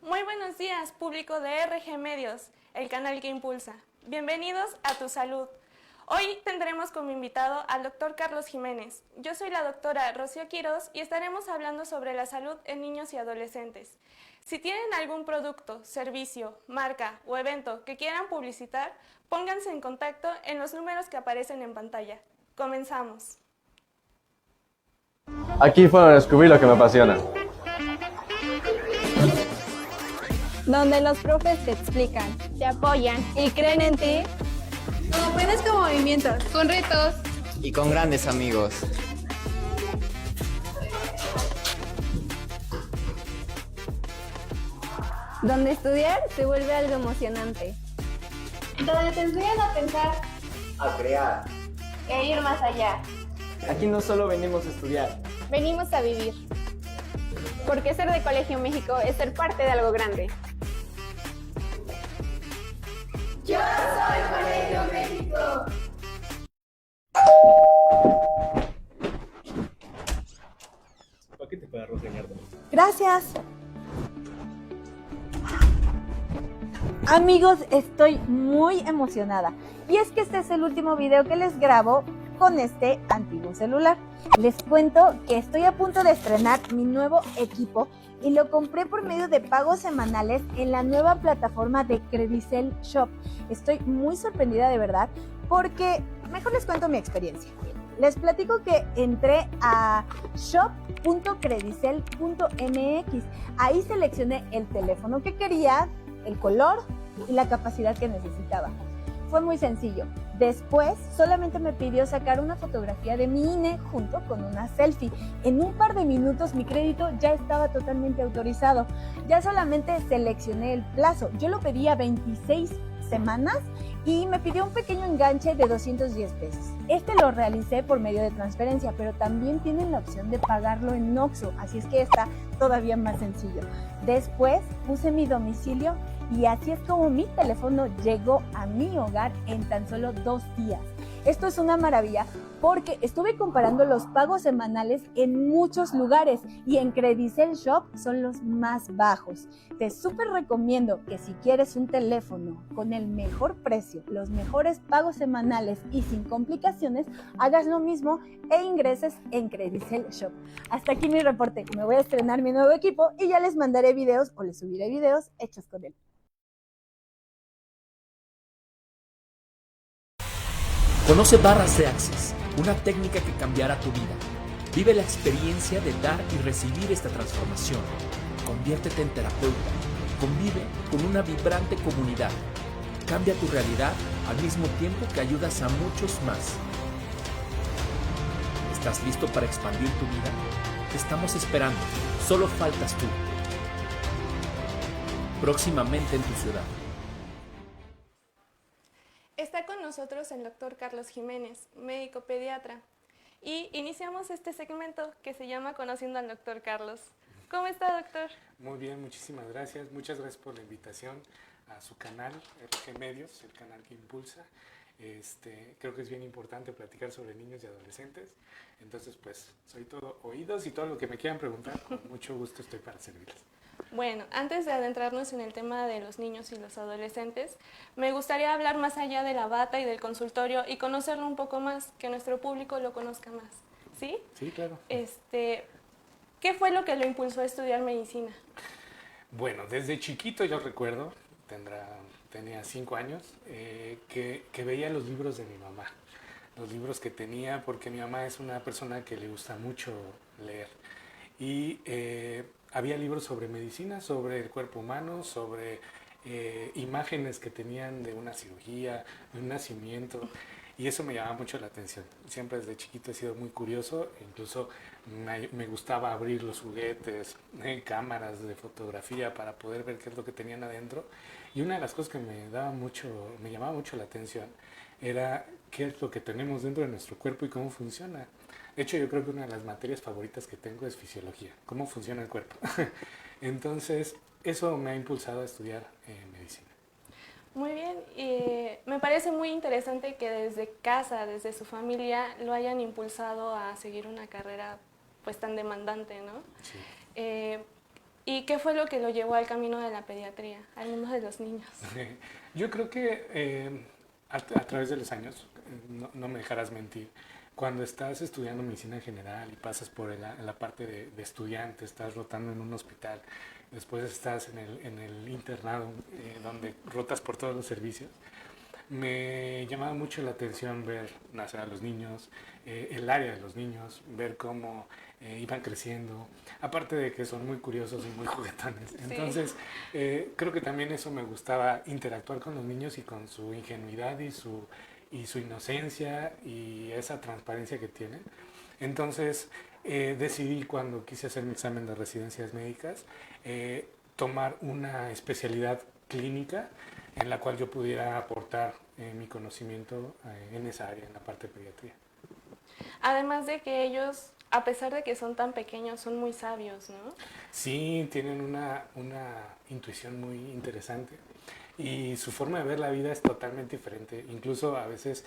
Muy buenos días, público de RG Medios, el canal que impulsa. Bienvenidos a Tu Salud. Hoy tendremos como invitado al doctor Carlos Jiménez. Yo soy la doctora Rocío Quiroz y estaremos hablando sobre la salud en niños y adolescentes. Si tienen algún producto, servicio, marca o evento que quieran publicitar, pónganse en contacto en los números que aparecen en pantalla. Comenzamos. Aquí fueron a descubrir lo que me apasiona. Donde los profes te explican, te apoyan y creen en ti. Apenas con movimientos, con retos y con grandes amigos. Donde estudiar se vuelve algo emocionante. donde te enseñan a pensar, A crear. E ir más allá. Aquí no solo venimos a estudiar. Venimos a vivir. Porque ser de Colegio México es ser parte de algo grande. yo soy Colegio México. Paquete para arroz de ñardo. Gracias. Amigos, estoy muy emocionada. Y es que este es el último video que les grabo con este antiguo celular. Les cuento que estoy a punto de estrenar mi nuevo equipo y lo compré por medio de pagos semanales en la nueva plataforma de Credicel Shop. Estoy muy sorprendida de verdad porque mejor les cuento mi experiencia. Les platico que entré a shop.credicel.mx. Ahí seleccioné el teléfono que quería, el color y la capacidad que necesitaba. Fue muy sencillo. Después solamente me pidió sacar una fotografía de mi INE junto con una selfie. En un par de minutos mi crédito ya estaba totalmente autorizado. Ya solamente seleccioné el plazo. Yo lo pedía 26 semanas y me pidió un pequeño enganche de 210 pesos. Este lo realicé por medio de transferencia, pero también tienen la opción de pagarlo en OXXO, así es que está todavía más sencillo. Después puse mi domicilio y así es como mi teléfono llegó a mi hogar en tan solo 2 días. Esto es una maravilla porque estuve comparando los pagos semanales en muchos lugares y en Credicel Shop son los más bajos. Te súper recomiendo que si quieres un teléfono con el mejor precio, los mejores pagos semanales y sin complicaciones, hagas lo mismo e ingreses en Credicel Shop. Hasta aquí mi reporte. Me voy a estrenar mi nuevo equipo y ya les mandaré videos o les subiré videos hechos con él. Conoce barras de Access, una técnica que cambiará tu vida. Vive la experiencia de dar y recibir esta transformación. Conviértete en terapeuta. Convive con una vibrante comunidad. Cambia tu realidad al mismo tiempo que ayudas a muchos más. ¿Estás listo para expandir tu vida? Te estamos esperando. Solo faltas tú. Próximamente en tu ciudad. Está con nosotros el doctor Carlos Jiménez, médico pediatra, y iniciamos este segmento que se llama Conociendo al doctor Carlos. ¿Cómo está, doctor? Muy bien, muchísimas gracias. Muchas gracias por la invitación a su canal, RG Medios, el canal que impulsa. Creo que es bien importante platicar sobre niños y adolescentes. Entonces, pues, soy todo oídos y todo lo que me quieran preguntar, con mucho gusto estoy para servirles. Bueno, antes de adentrarnos en el tema de los niños y los adolescentes, me gustaría hablar más allá de la bata y del consultorio y conocerlo un poco más, que nuestro público lo conozca más. ¿Sí? Sí, claro. ¿Qué fue lo que lo impulsó a estudiar medicina? Bueno, desde chiquito yo recuerdo, tenía 5 años, que veía los libros de mi mamá. Los libros que tenía, porque mi mamá es una persona que le gusta mucho leer. Y había libros sobre medicina, sobre el cuerpo humano, sobre imágenes que tenían de una cirugía, de un nacimiento, y eso me llamaba mucho la atención. Siempre desde chiquito he sido muy curioso, incluso me gustaba abrir los juguetes, cámaras de fotografía para poder ver qué es lo que tenían adentro. Y una de las cosas que me llamaba mucho la atención era qué es lo que tenemos dentro de nuestro cuerpo y cómo funciona. De hecho, yo creo que una de las materias favoritas que tengo es fisiología, cómo funciona el cuerpo. Entonces, eso me ha impulsado a estudiar medicina. Muy bien, me parece muy interesante que desde casa, desde su familia, lo hayan impulsado a seguir una carrera pues tan demandante, ¿no? Sí. ¿Y qué fue lo que lo llevó al camino de la pediatría, al mundo de los niños? Yo creo que a través de los años, no me dejarás mentir, cuando estás estudiando medicina en general y pasas por la parte de estudiante, estás rotando en un hospital, después estás en el internado, donde rotas por todos los servicios, me llamaba mucho la atención ver nacer a los niños, el área de los niños, ver cómo iban creciendo, aparte de que son muy curiosos y muy juguetones. Sí. Entonces, creo que también eso me gustaba, interactuar con los niños y con su ingenuidad y su inocencia y esa transparencia que tienen. Entonces, decidí cuando quise hacer mi examen de residencias médicas, tomar una especialidad clínica en la cual yo pudiera aportar mi conocimiento en esa área, en la parte de pediatría. Además de que ellos, a pesar de que son tan pequeños, son muy sabios, ¿no? Sí, tienen una intuición muy interesante y su forma de ver la vida es totalmente diferente. Incluso a veces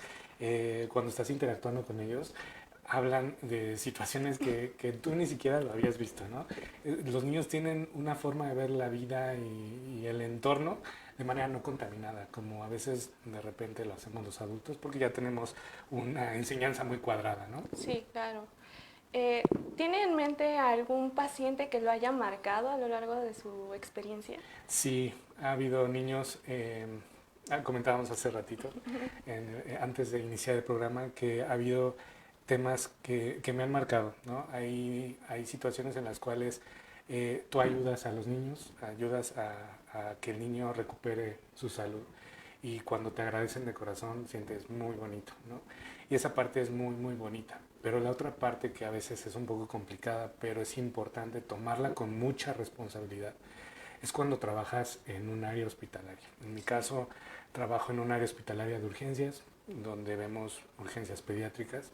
cuando estás interactuando con ellos, hablan de situaciones que tú ni siquiera lo habías visto, ¿no? Los niños tienen una forma de ver la vida y el entorno de manera no contaminada, como a veces de repente lo hacemos los adultos, porque ya tenemos una enseñanza muy cuadrada, ¿no? Sí, claro. ¿Tiene en mente algún paciente que lo haya marcado a lo largo de su experiencia? Sí, ha habido niños, comentábamos hace ratito, antes de iniciar el programa, que ha habido temas que me han marcado, ¿no? Hay situaciones en las cuales tú ayudas a los niños, ayudas a que el niño recupere su salud y cuando te agradecen de corazón sientes muy bonito, ¿no? Y esa parte es muy, muy bonita. Pero la otra parte que a veces es un poco complicada, pero es importante tomarla con mucha responsabilidad, es cuando trabajas en un área hospitalaria. En mi caso, trabajo en un área hospitalaria de urgencias, donde vemos urgencias pediátricas.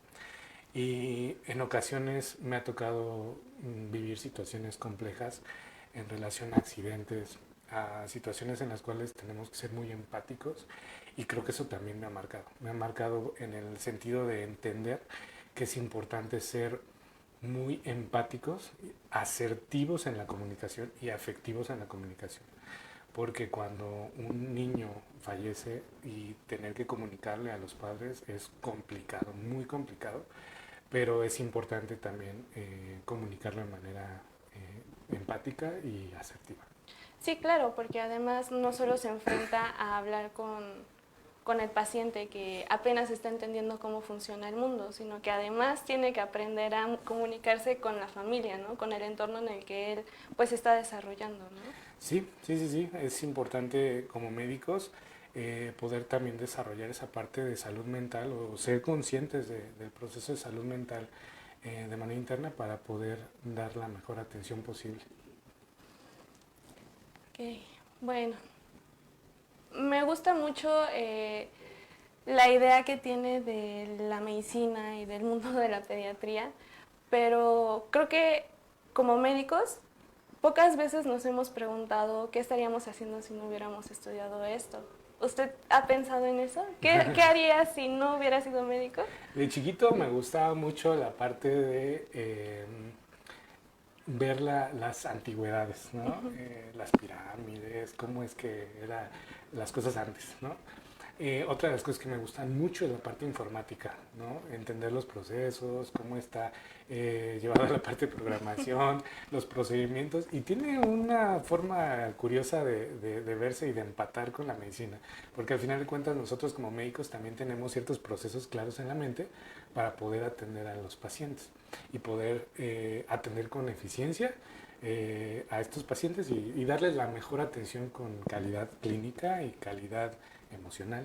Y en ocasiones me ha tocado vivir situaciones complejas en relación a accidentes, a situaciones en las cuales tenemos que ser muy empáticos y creo que eso también me ha marcado. Me ha marcado en el sentido de entender que es importante ser muy empáticos, asertivos en la comunicación y afectivos en la comunicación. Porque cuando un niño fallece y tener que comunicarle a los padres es complicado, muy complicado, pero es importante también comunicarlo de manera empática y asertiva. Sí, claro, porque además no solo se enfrenta a hablar con el paciente que apenas está entendiendo cómo funciona el mundo, sino que además tiene que aprender a comunicarse con la familia, ¿no? Con el entorno en el que él pues está desarrollando, ¿no? Sí, es importante como médicos poder también desarrollar esa parte de salud mental o ser conscientes del proceso de salud mental de manera interna para poder dar la mejor atención posible. Ok, bueno, me gusta mucho la idea que tiene de la medicina y del mundo de la pediatría, pero creo que como médicos pocas veces nos hemos preguntado qué estaríamos haciendo si no hubiéramos estudiado esto. ¿Usted ha pensado en eso? ¿Qué haría si no hubiera sido médico? De chiquito me gustaba mucho la parte de ver las antigüedades, ¿no? Las pirámides, cómo es que eran las cosas antes, ¿no? Otra de las cosas que me gustan mucho es la parte informática, ¿no? Entender los procesos, cómo está llevada la parte de programación, los procedimientos, y tiene una forma curiosa de verse y de empatar con la medicina, porque al final de cuentas nosotros como médicos también tenemos ciertos procesos claros en la mente para poder atender a los pacientes y poder atender con eficiencia a estos pacientes y darles la mejor atención con calidad clínica y calidad emocional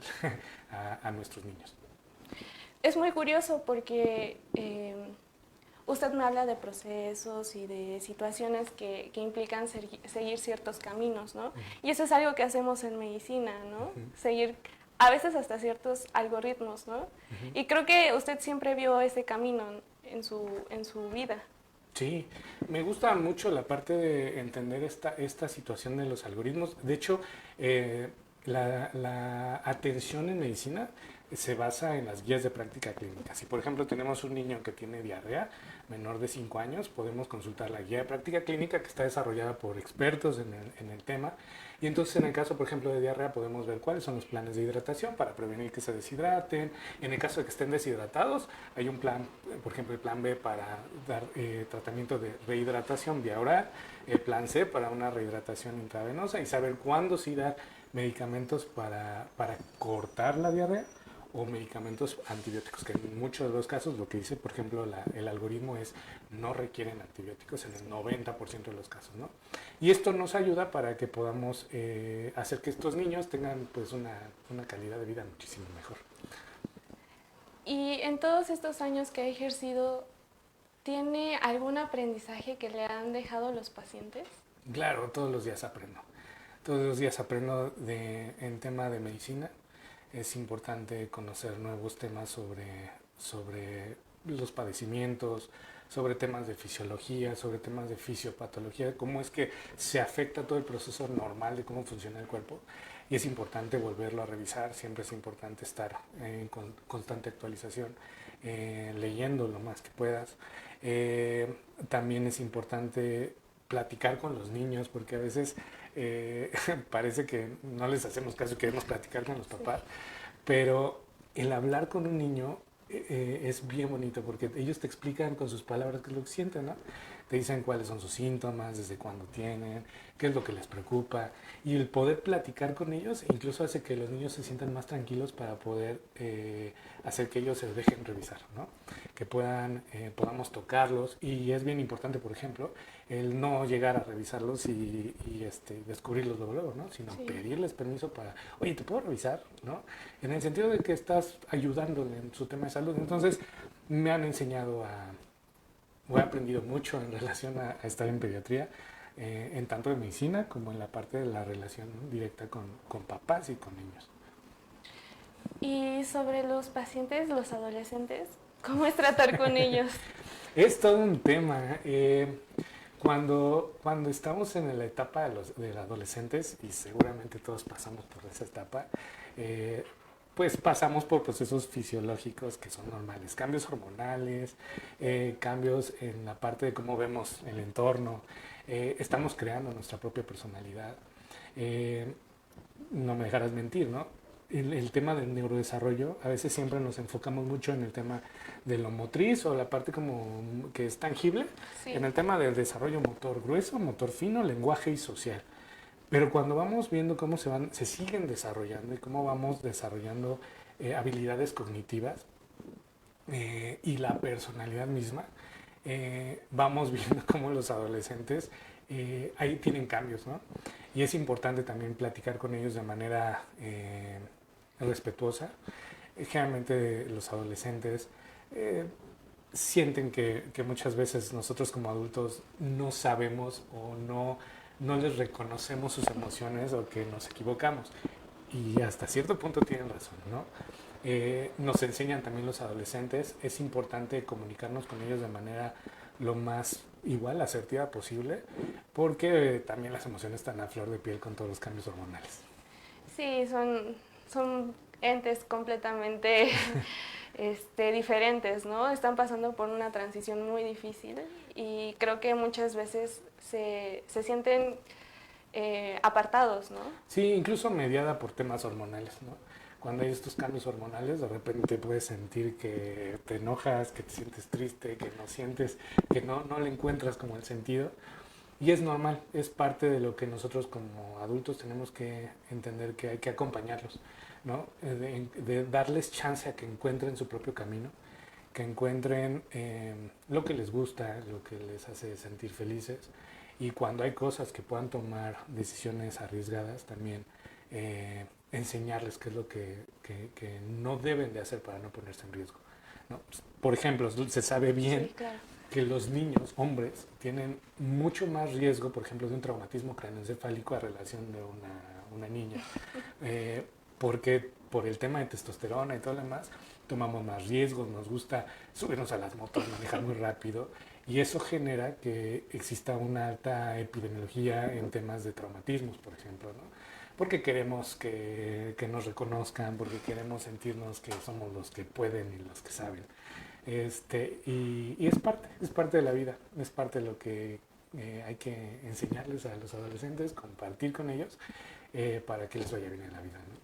a nuestros niños. Es muy curioso porque usted me habla de procesos y de situaciones que implican seguir ciertos caminos, ¿no? Y eso es algo que hacemos en medicina, ¿no? Seguir a veces hasta ciertos algoritmos, ¿no? Y creo que usted siempre vio ese camino en su vida. Sí, me gusta mucho la parte de entender esta situación de los algoritmos. De hecho, la atención en medicina se basa en las guías de práctica clínica. Si por ejemplo tenemos un niño que tiene diarrea menor de 5 años, podemos consultar la guía de práctica clínica que está desarrollada por expertos en el tema, y entonces en el caso por ejemplo de diarrea podemos ver cuáles son los planes de hidratación para prevenir que se deshidraten. En el caso de que estén deshidratados, hay un plan, por ejemplo el plan B para dar tratamiento de rehidratación vía oral, el plan C para una rehidratación intravenosa, y saber cuándo sí dar medicamentos para cortar la diarrea o medicamentos antibióticos, que en muchos de los casos lo que dice, por ejemplo, el algoritmo es no requieren antibióticos en el 90% de los casos, ¿no? Y esto nos ayuda para que podamos hacer que estos niños tengan pues una calidad de vida muchísimo mejor. Y en todos estos años que ha ejercido, ¿tiene algún aprendizaje que le han dejado los pacientes? Claro, todos los días aprendo. Todos los días aprendo en tema de medicina. Es importante conocer nuevos temas sobre los padecimientos, sobre temas de fisiología, sobre temas de fisiopatología, cómo es que se afecta todo el proceso normal de cómo funciona el cuerpo. Y es importante volverlo a revisar, siempre es importante estar en constante actualización, leyendo lo más que puedas. También es importante platicar con los niños, porque a veces parece que no les hacemos caso y queremos platicar con los papás, pero el hablar con un niño es bien bonito, porque ellos te explican con sus palabras qué es lo que sienten, ¿no? Te dicen cuáles son sus síntomas, desde cuándo tienen, qué es lo que les preocupa, y el poder platicar con ellos incluso hace que los niños se sientan más tranquilos para poder hacer que ellos se dejen revisar, ¿no? Que podamos tocarlos, y es bien importante, por ejemplo, el no llegar a revisarlos y descubrirlos luego, ¿no? Sino pedirles permiso para, oye, ¿te puedo revisar? ¿No? En el sentido de que estás ayudándole en su tema de salud. Entonces, me han enseñado he aprendido mucho en relación a estar en pediatría, en tanto de medicina como en la parte de la relación directa con papás y con niños. Y sobre los pacientes, los adolescentes, ¿cómo es tratar con ellos? Es todo un tema. Cuando estamos en la etapa de los adolescentes, y seguramente todos pasamos por esa etapa, pues pasamos por procesos fisiológicos que son normales, cambios hormonales, cambios en la parte de cómo vemos el entorno, estamos creando nuestra propia personalidad. No me dejarás mentir, ¿no? El tema del neurodesarrollo, a veces siempre nos enfocamos mucho en el tema de lo motriz o la parte como que es tangible, en el tema del desarrollo motor grueso, motor fino, lenguaje y social. Pero cuando vamos viendo cómo se siguen desarrollando y cómo vamos desarrollando habilidades cognitivas y la personalidad misma, vamos viendo cómo los adolescentes ahí tienen cambios, ¿no? Y es importante también platicar con ellos de manera respetuosa. Generalmente los adolescentes sienten que muchas veces nosotros como adultos no sabemos o no les reconocemos sus emociones, o que nos equivocamos. Y hasta cierto punto tienen razón, ¿no? Nos enseñan también los adolescentes, es importante comunicarnos con ellos de manera lo más igual, asertiva posible, porque también las emociones están a flor de piel con todos los cambios hormonales. Sí, son entes completamente diferentes, ¿no? Están pasando por una transición muy difícil y creo que muchas veces se sienten apartados, ¿no? Sí, incluso mediada por temas hormonales, ¿no? Cuando hay estos cambios hormonales, de repente puedes sentir que te enojas, que te sientes triste, que no sientes, que no le encuentras como el sentido. Y es normal, es parte de lo que nosotros como adultos tenemos que entender, que hay que acompañarlos, ¿no? De darles chance a que encuentren su propio camino, que encuentren lo que les gusta, lo que les hace sentir felices. Y cuando hay cosas que puedan tomar decisiones arriesgadas, también enseñarles qué es lo que no deben de hacer para no ponerse en riesgo, ¿no? Por ejemplo, se sabe bien que los niños, hombres, tienen mucho más riesgo, por ejemplo, de un traumatismo craneoencefálico a relación de una niña, porque por el tema de testosterona y todo lo demás, tomamos más riesgos, nos gusta subirnos a las motos, manejar muy rápido, y eso genera que exista una alta epidemiología en temas de traumatismos, por ejemplo, ¿no? porque queremos que nos reconozcan, porque queremos sentirnos que somos los que pueden y los que saben. Y es parte de la vida, es parte de lo que hay que enseñarles a los adolescentes, compartir con ellos para que les vaya bien en la vida, ¿no?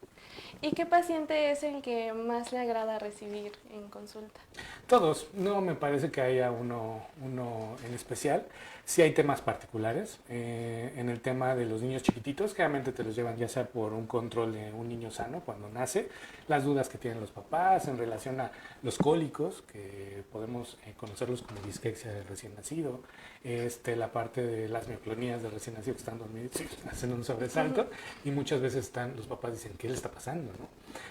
¿Y qué paciente es el que más le agrada recibir en consulta? Todos, no me parece que haya uno en especial. Sí hay temas particulares. En el tema de los niños chiquititos, generalmente te los llevan ya sea por un control de un niño sano cuando nace, las dudas que tienen los papás en relación a los cólicos, que podemos conocerlos como disquexia del recién nacido, la parte de las mioclonías del recién nacido que están dormidos, hacen un sobresalto, y muchas veces los papás dicen, ¿qué le está pasando, no?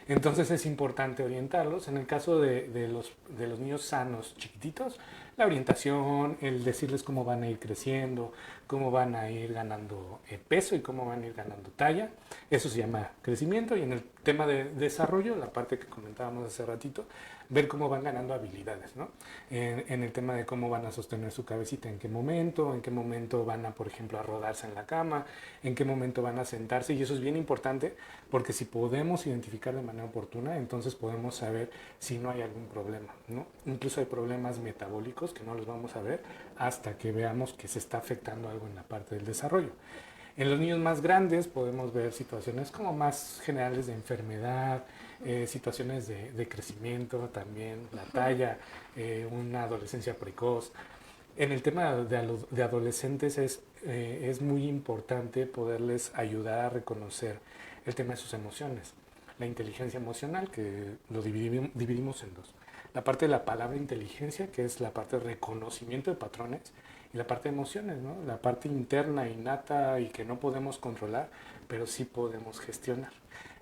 Entonces es importante orientarlos. En el caso de los niños sanos chiquititos, la orientación, el decirles cómo van a ir creciendo, cómo van a ir ganando peso y cómo van a ir ganando talla. Eso se llama crecimiento. Y en el tema de desarrollo, la parte que comentábamos hace ratito, ver cómo van ganando habilidades, ¿no? En el tema de cómo van a sostener su cabecita, en qué momento van a, por ejemplo, a rodarse en la cama, en qué momento van a sentarse. Y eso es bien importante porque si podemos identificar de manera oportuna, entonces podemos saber si no hay algún problema, ¿no? Incluso hay problemas metabólicos que no los vamos a ver hasta que veamos que se está afectando algo en la parte del desarrollo. En los niños más grandes podemos ver situaciones como más generales de enfermedad, situaciones de crecimiento también, la talla, una adolescencia precoz. En el tema de adolescentes es muy importante poderles ayudar a reconocer el tema de sus emociones. La inteligencia emocional, que lo dividimos en dos. La parte de la palabra inteligencia, que es la parte de reconocimiento de patrones, y la parte de emociones, ¿no? La parte interna, innata y que no podemos controlar, pero sí podemos gestionar.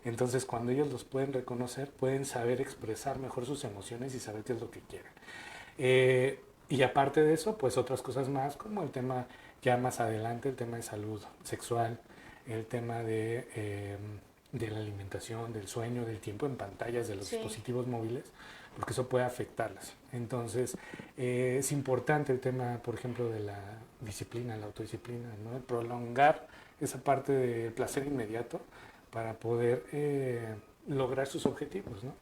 Entonces, cuando ellos los pueden reconocer, pueden saber expresar mejor sus emociones y saber qué es lo que quieren. Y aparte de eso, pues otras cosas más, como el tema ya más adelante, el tema de salud sexual, el tema de la alimentación, del sueño, del tiempo en pantallas, de los dispositivos móviles, porque eso puede afectarlas. Entonces, es importante el tema, por ejemplo, de la disciplina, la autodisciplina, ¿no? El prolongar esa parte del placer inmediato para poder lograr sus objetivos, ¿no?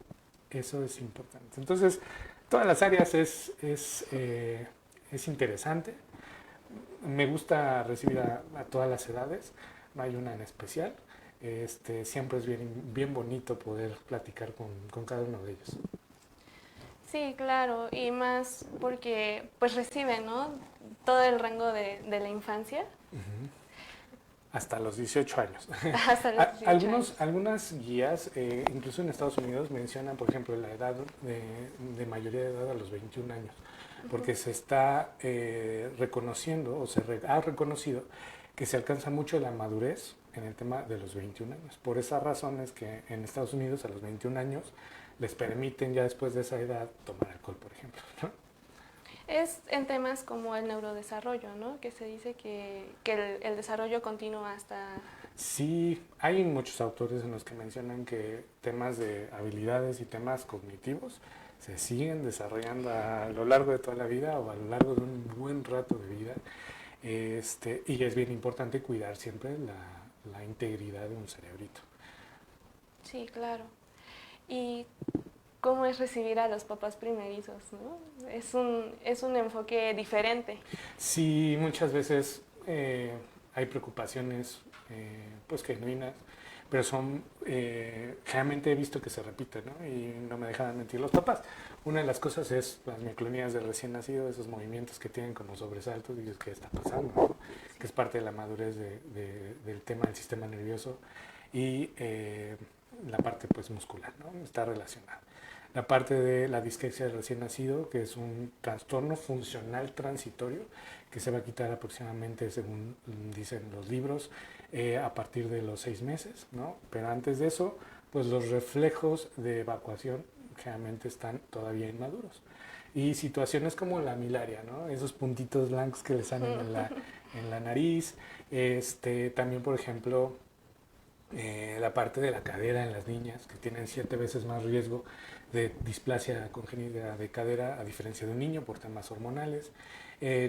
Eso es importante. Entonces, todas las áreas es interesante. Me gusta recibir a todas las edades, no hay una en especial. Siempre es bien bonito poder platicar con cada uno de ellos. Sí, claro, y más porque pues reciben, ¿no? Todo el rango de la infancia. Uh-huh. Hasta los 18 años. Hasta los 18 años. Algunas guías, incluso en Estados Unidos, mencionan, por ejemplo, la edad de mayoría de edad a los 21 años, porque se está reconociendo, o se ha reconocido, que se alcanza mucho la madurez en el tema de los 21 años. Por esas razones que en Estados Unidos a los 21 años les permiten ya después de esa edad tomar alcohol, por ejemplo, ¿no? Es en temas como el neurodesarrollo, ¿no? Que se dice que el desarrollo continúa hasta... Sí, hay muchos autores en los que mencionan que temas de habilidades y temas cognitivos se siguen desarrollando a lo largo de toda la vida o a lo largo de un buen rato de vida. Y es bien importante cuidar siempre la integridad de un cerebrito. Sí, claro. Y cómo es recibir a los papás primerizos, ¿no? Es un enfoque diferente. Sí, muchas veces hay preocupaciones pues genuinas, pero son, generalmente he visto que se repiten, ¿no? Y no me dejan mentir los papás. Una de las cosas es las mioclonías del recién nacido, esos movimientos que tienen como sobresaltos, y dices, ¿qué está pasando, no? Que es parte de la madurez del tema del sistema nervioso y la parte pues muscular, ¿no? Está relacionada. La parte de la disquexia del recién nacido, que es un trastorno funcional transitorio que se va a quitar aproximadamente, según dicen los libros, a partir de los 6 meses, ¿no? Pero antes de eso, pues los reflejos de evacuación generalmente están todavía inmaduros. Y situaciones como la milaria, ¿no? Esos puntitos blancos que les salen en la nariz. También, por ejemplo, la parte de la cadera en las niñas, que tienen 7 veces más riesgo de displasia congénita de cadera a diferencia de un niño por temas hormonales.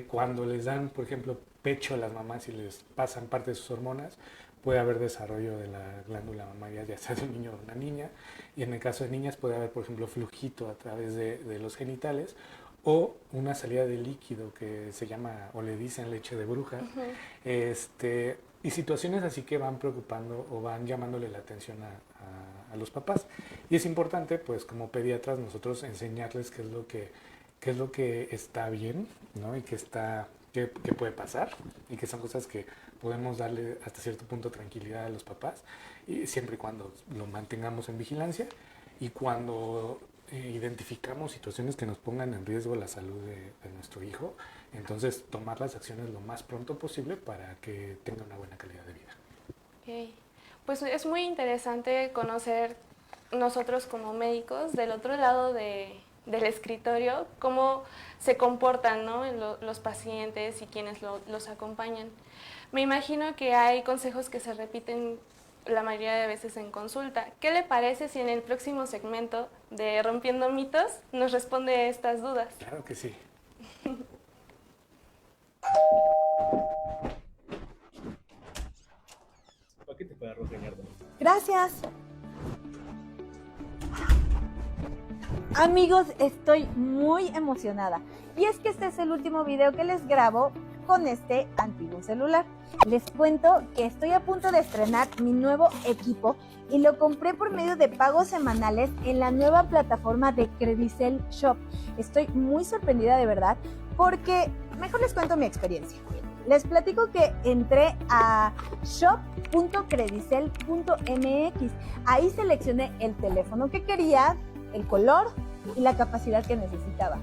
Cuando les dan, por ejemplo, pecho a las mamás y les pasan parte de sus hormonas, puede haber desarrollo de la glándula mamaria, ya sea de un niño o una niña, y en el caso de niñas puede haber, por ejemplo, flujito a través de los genitales, o una salida de líquido que se llama, o le dicen leche de bruja, y situaciones así que van preocupando o van llamándole la atención a los papás. Y es importante, pues como pediatras, nosotros enseñarles qué es lo que está bien, ¿no? Y qué puede pasar, y que son cosas que podemos darle hasta cierto punto tranquilidad a los papás, y siempre y cuando lo mantengamos en vigilancia, y cuando identificamos situaciones que nos pongan en riesgo la salud de nuestro hijo, entonces tomar las acciones lo más pronto posible para que tenga una buena calidad de vida. Okay. Pues es muy interesante conocer nosotros como médicos del otro lado del escritorio cómo se comportan, ¿no? Los pacientes y quienes los acompañan. Me imagino que hay consejos que se repiten la mayoría de veces en consulta. ¿Qué le parece si en el próximo segmento de Rompiendo Mitos nos responde estas dudas? Claro que sí. Paquete para arroz de ñardo. Gracias. Amigos, estoy muy emocionada. Y es que este es el último video que les grabo con este antiguo celular. Les cuento que estoy a punto de estrenar mi nuevo equipo y lo compré por medio de pagos semanales en la nueva plataforma de Credicel Shop. Estoy muy sorprendida de verdad porque mejor les cuento mi experiencia. Les platico que entré a shop.credicel.mx. Ahí seleccioné el teléfono que quería, el color y la capacidad que necesitaba.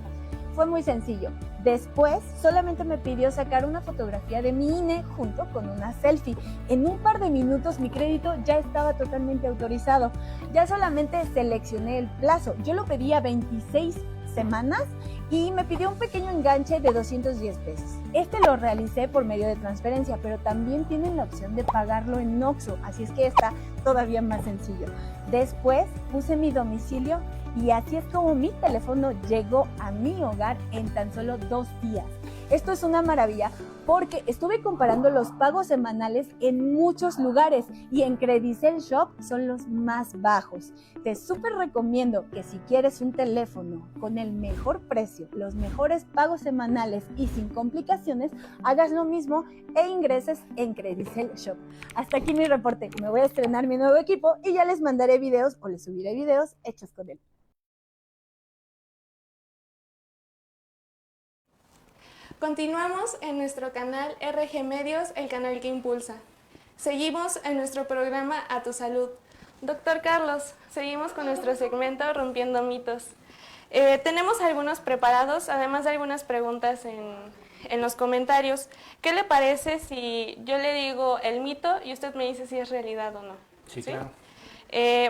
Fue muy sencillo. Después solamente me pidió sacar una fotografía de mi INE junto con una selfie. En un par de minutos mi crédito ya estaba totalmente autorizado. Ya solamente seleccioné el plazo. Yo lo pedía 26 semanas y me pidió un pequeño enganche de 210 pesos. Este lo realicé por medio de transferencia, pero también tienen la opción de pagarlo en OXXO, así es que está todavía más sencillo. Después puse mi domicilio y así es como mi teléfono llegó a mi hogar en tan solo 2 días. Esto es una maravilla porque estuve comparando los pagos semanales en muchos lugares y en Credicel Shop son los más bajos. Te súper recomiendo que si quieres un teléfono con el mejor precio, los mejores pagos semanales y sin complicaciones, hagas lo mismo e ingreses en Credicel Shop. Hasta aquí mi reporte. Me voy a estrenar mi nuevo equipo y ya les mandaré videos o les subiré videos hechos con él. Continuamos en nuestro canal RG Medios, el canal que impulsa. Seguimos en nuestro programa A Tu Salud. Doctor Carlos, seguimos con nuestro segmento Rompiendo Mitos. Tenemos algunos preparados, además de algunas preguntas en los comentarios. ¿Qué le parece si yo le digo el mito y usted me dice si es realidad o no? Sí, claro.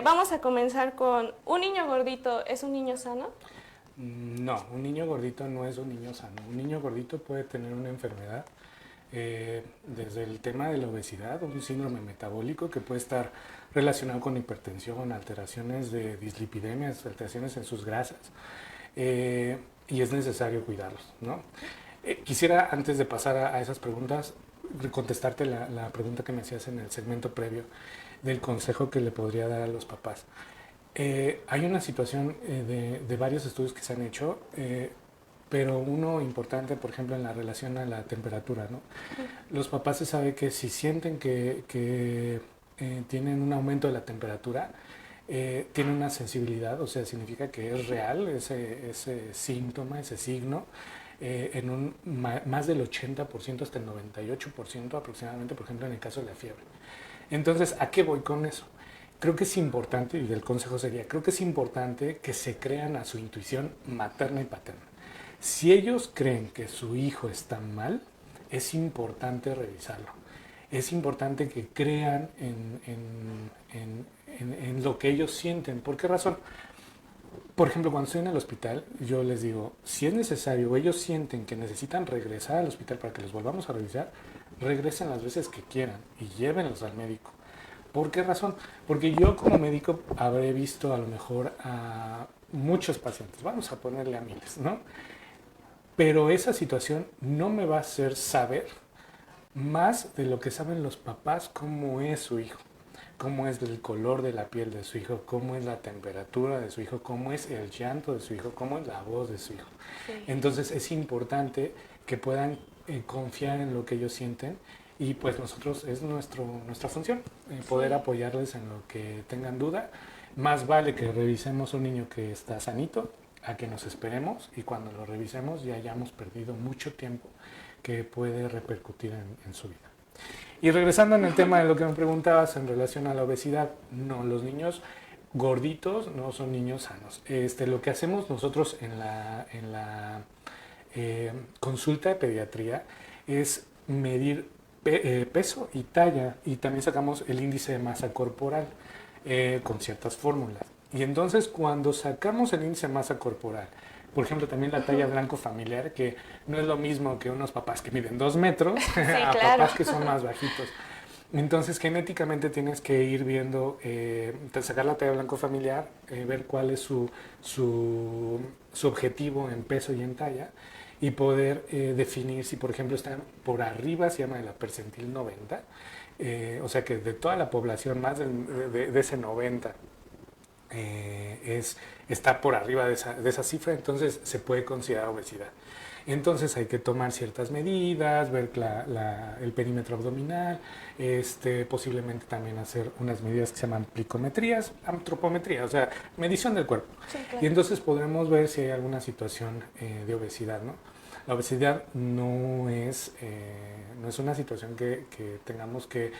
Vamos a comenzar con, ¿un niño gordito es un niño sano? No, un niño gordito no es un niño sano. Un niño gordito puede tener una enfermedad, desde el tema de la obesidad, un síndrome metabólico que puede estar relacionado con hipertensión, alteraciones de dislipidemias, alteraciones en sus grasas, y es necesario cuidarlos, ¿no? Quisiera, antes de pasar a esas preguntas, contestarte la pregunta que me hacías en el segmento previo del consejo que le podría dar a los papás. Hay una situación de varios estudios que se han hecho, pero uno importante, por ejemplo, en la relación a la temperatura, ¿no? Los papás se sabe que si sienten que tienen un aumento de la temperatura, tienen una sensibilidad, o sea, significa que es real ese síntoma, ese signo, en un más del 80% hasta el 98% aproximadamente, por ejemplo, en el caso de la fiebre. Entonces, ¿a qué voy con eso? Creo que es importante, y el consejo sería, creo que es importante que se crean a su intuición materna y paterna. Si ellos creen que su hijo está mal, es importante revisarlo. Es importante que crean en lo que ellos sienten. ¿Por qué razón? Por ejemplo, cuando estoy en el hospital, yo les digo, si es necesario o ellos sienten que necesitan regresar al hospital para que los volvamos a revisar, regresen las veces que quieran y llévenlos al médico. ¿Por qué razón? Porque yo como médico habré visto a lo mejor a muchos pacientes, vamos a ponerle a miles, ¿no? Pero esa situación no me va a hacer saber más de lo que saben los papás cómo es su hijo, cómo es el color de la piel de su hijo, cómo es la temperatura de su hijo, cómo es el llanto de su hijo, cómo es la voz de su hijo. Sí. Entonces es importante que puedan confiar en lo que ellos sienten y pues nosotros es nuestra función, poder apoyarles en lo que tengan duda. Más vale que revisemos un niño que está sanito a que nos esperemos y cuando lo revisemos ya hayamos perdido mucho tiempo que puede repercutir en su vida. Y regresando en el tema de lo que me preguntabas en relación a la obesidad, no, los niños gorditos no son niños sanos. Lo que hacemos nosotros en la consulta de pediatría es medir peso y talla y también sacamos el índice de masa corporal con ciertas fórmulas. Y entonces cuando sacamos el índice de masa corporal, por ejemplo, también la talla blanco familiar, que no es lo mismo que unos papás que miden 2 metros Sí, a claro. papás que son más bajitos. Entonces, genéticamente tienes que ir viendo, sacar la talla blanco familiar, ver cuál es su objetivo en peso y en talla, y poder definir si, por ejemplo, están por arriba, se llama de la percentil 90, o sea que de toda la población, más de ese 90, está por arriba de esa cifra, entonces se puede considerar obesidad. Entonces hay que tomar ciertas medidas, ver el perímetro abdominal, posiblemente también hacer unas medidas que se llaman plicometrías, antropometría, o sea, medición del cuerpo. Sí, claro. Y entonces podremos ver si hay alguna situación de obesidad, ¿no? La obesidad no es una situación que tengamos que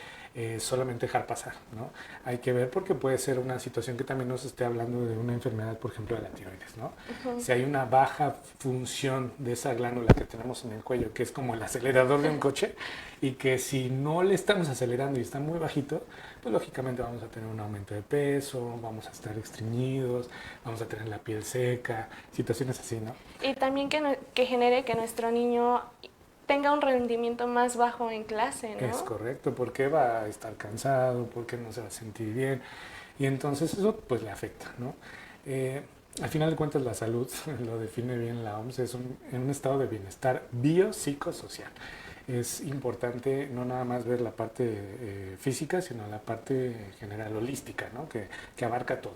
solamente dejar pasar, ¿no? Hay que ver porque puede ser una situación que también nos esté hablando de una enfermedad, por ejemplo, de la tiroides, ¿no? Si hay una baja función de esa glándula que tenemos en el cuello, que es como el acelerador de un coche, y que si no le estamos acelerando y está muy bajito, pues lógicamente vamos a tener un aumento de peso, vamos a estar estreñidos, vamos a tener la piel seca, situaciones así, ¿no? Y también que genere que nuestro niño tenga un rendimiento más bajo en clase, ¿no? Es correcto, porque va a estar cansado, porque no se va a sentir bien, y entonces eso pues le afecta, ¿no? Al final de cuentas la salud, lo define bien la OMS, es en un estado de bienestar biopsicosocial. Es importante no nada más ver la parte física, sino la parte general holística, ¿no? Que abarca todo.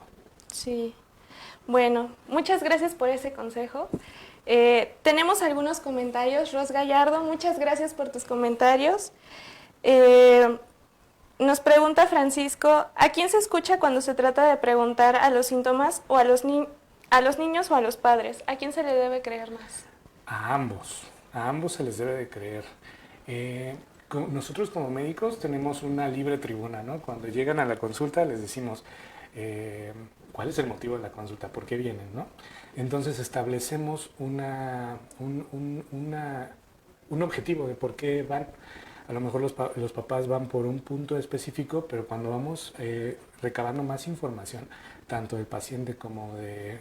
Sí. Bueno, muchas gracias por ese consejo. Tenemos algunos comentarios. Ros Gallardo, muchas gracias por tus comentarios. Nos pregunta Francisco, ¿a quién se escucha cuando se trata de preguntar a los síntomas o a los niños o a los padres? ¿A quién se le debe creer más? A ambos se les debe de creer. Nosotros como médicos tenemos una libre tribuna, ¿no? Cuando llegan a la consulta les decimos cuál es el motivo de la consulta, por qué vienen, ¿no? Entonces establecemos un objetivo de por qué van. A lo mejor los papás van por un punto específico, pero cuando vamos recabando más información, tanto del paciente como de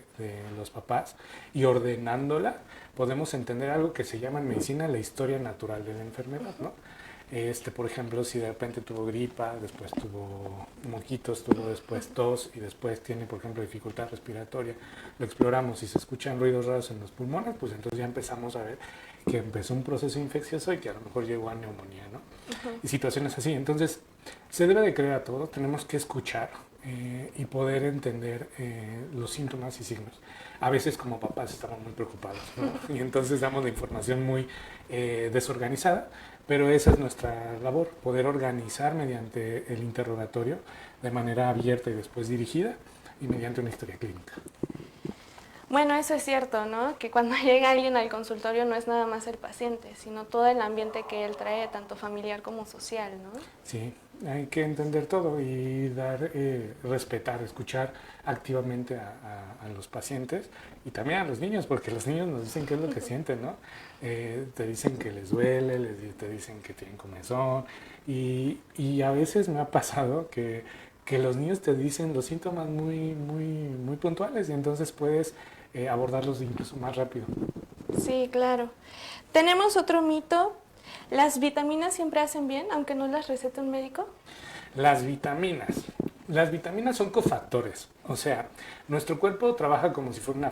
los papás, y ordenándola, podemos entender algo que se llama en medicina la historia natural de la enfermedad, ¿no? Por ejemplo, si de repente tuvo gripa, después tuvo moquitos, tuvo después tos y después tiene, por ejemplo, dificultad respiratoria, lo exploramos y se escuchan ruidos raros en los pulmones, pues entonces ya empezamos a ver que empezó un proceso infeccioso y que a lo mejor llegó a neumonía, ¿no? Y situaciones así. Entonces, se debe de creer a todo, tenemos que escuchar y poder entender los síntomas y signos. A veces como papás estamos muy preocupados, ¿no? Y entonces damos la información muy desorganizada, pero esa es nuestra labor, poder organizar mediante el interrogatorio de manera abierta y después dirigida y mediante una historia clínica. Bueno, eso es cierto, ¿no? Que cuando llega alguien al consultorio no es nada más el paciente, sino todo el ambiente que él trae, tanto familiar como social, ¿no? Sí, hay que entender todo y respetar, escuchar activamente a los pacientes y también a los niños, porque los niños nos dicen qué es lo que sienten, ¿no? Te dicen que les duele, te dicen que tienen comezón y a veces me ha pasado que los niños te dicen los síntomas muy puntuales y entonces puedes abordarlos incluso más rápido. Sí, claro. Tenemos otro mito. ¿Las vitaminas siempre hacen bien, aunque no las recete un médico? Las vitaminas son cofactores. O sea, nuestro cuerpo trabaja como si fuera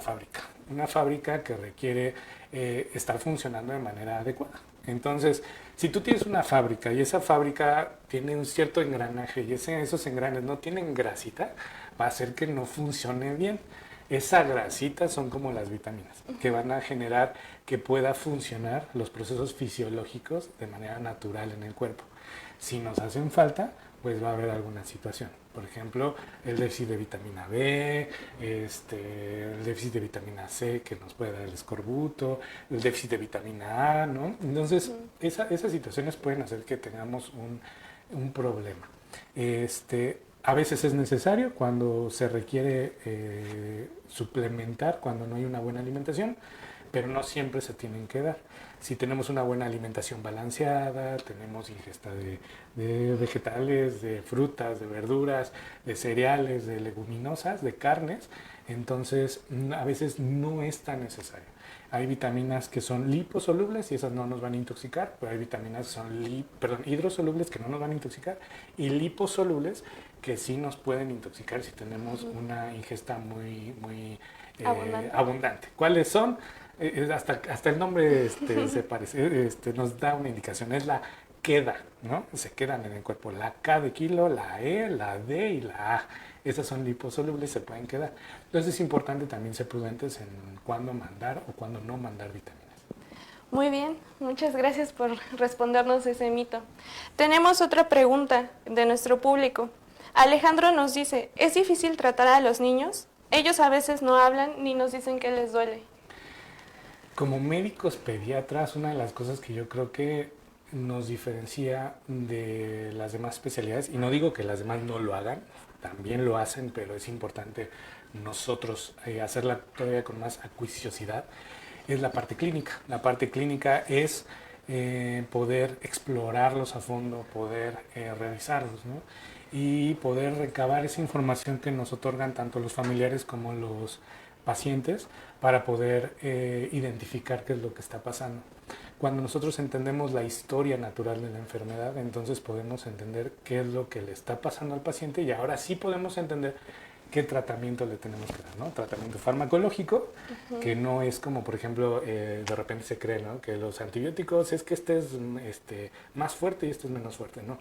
una fábrica que requiere estar funcionando de manera adecuada. Entonces, Si tú tienes una fábrica y esa fábrica tiene un cierto engranaje y esos engranes no tienen grasita, va a hacer que no funcione bien. Esa grasita son como las vitaminas, que van a generar que pueda funcionar los procesos fisiológicos de manera natural en el cuerpo. Si nos hacen falta, pues va a haber alguna situación. Por ejemplo, el déficit de vitamina B, el déficit de vitamina C que nos puede dar el escorbuto, el déficit de vitamina A, ¿no? Entonces, esas situaciones pueden hacer que tengamos un problema. A veces es necesario cuando se requiere suplementar, cuando no hay una buena alimentación, pero no siempre se tienen que dar. Si tenemos una buena alimentación balanceada, tenemos ingesta de vegetales, de frutas, de verduras, de cereales, de leguminosas, de carnes, entonces a veces no es tan necesario. Hay vitaminas que son liposolubles y esas no nos van a intoxicar, pero hay vitaminas que son hidrosolubles que no nos van a intoxicar y liposolubles que sí nos pueden intoxicar si tenemos una ingesta muy abundante. ¿Cuáles son? Hasta el nombre se parece, nos da una indicación, es la queda, ¿no? Se quedan en el cuerpo, la K de kilo, la E, la D y la A. Esas son liposolubles, se pueden quedar. Entonces es importante también ser prudentes en cuándo mandar o cuándo no mandar vitaminas. Muy bien, muchas gracias por respondernos ese mito. Tenemos otra pregunta de nuestro público. Alejandro nos dice, ¿es difícil tratar a los niños? Ellos a veces no hablan ni nos dicen que les duele. Como médicos pediatras, una de las cosas que yo creo que nos diferencia de las demás especialidades, y no digo que las demás no lo hagan, también lo hacen, pero es importante nosotros hacerla todavía con más acuiciosidad, es la parte clínica. La parte clínica es poder explorarlos a fondo, poder revisarlos, ¿no? Y poder recabar esa información que nos otorgan tanto los familiares como los pacientes para poder identificar qué es lo que está pasando. Cuando nosotros entendemos la historia natural de la enfermedad, entonces podemos entender qué es lo que le está pasando al paciente y ahora sí podemos entender qué tratamiento le tenemos que dar, ¿no? Tratamiento farmacológico, que no es como, por ejemplo, de repente se cree, ¿no? Que los antibióticos es que este es más fuerte y este es menos fuerte, ¿no?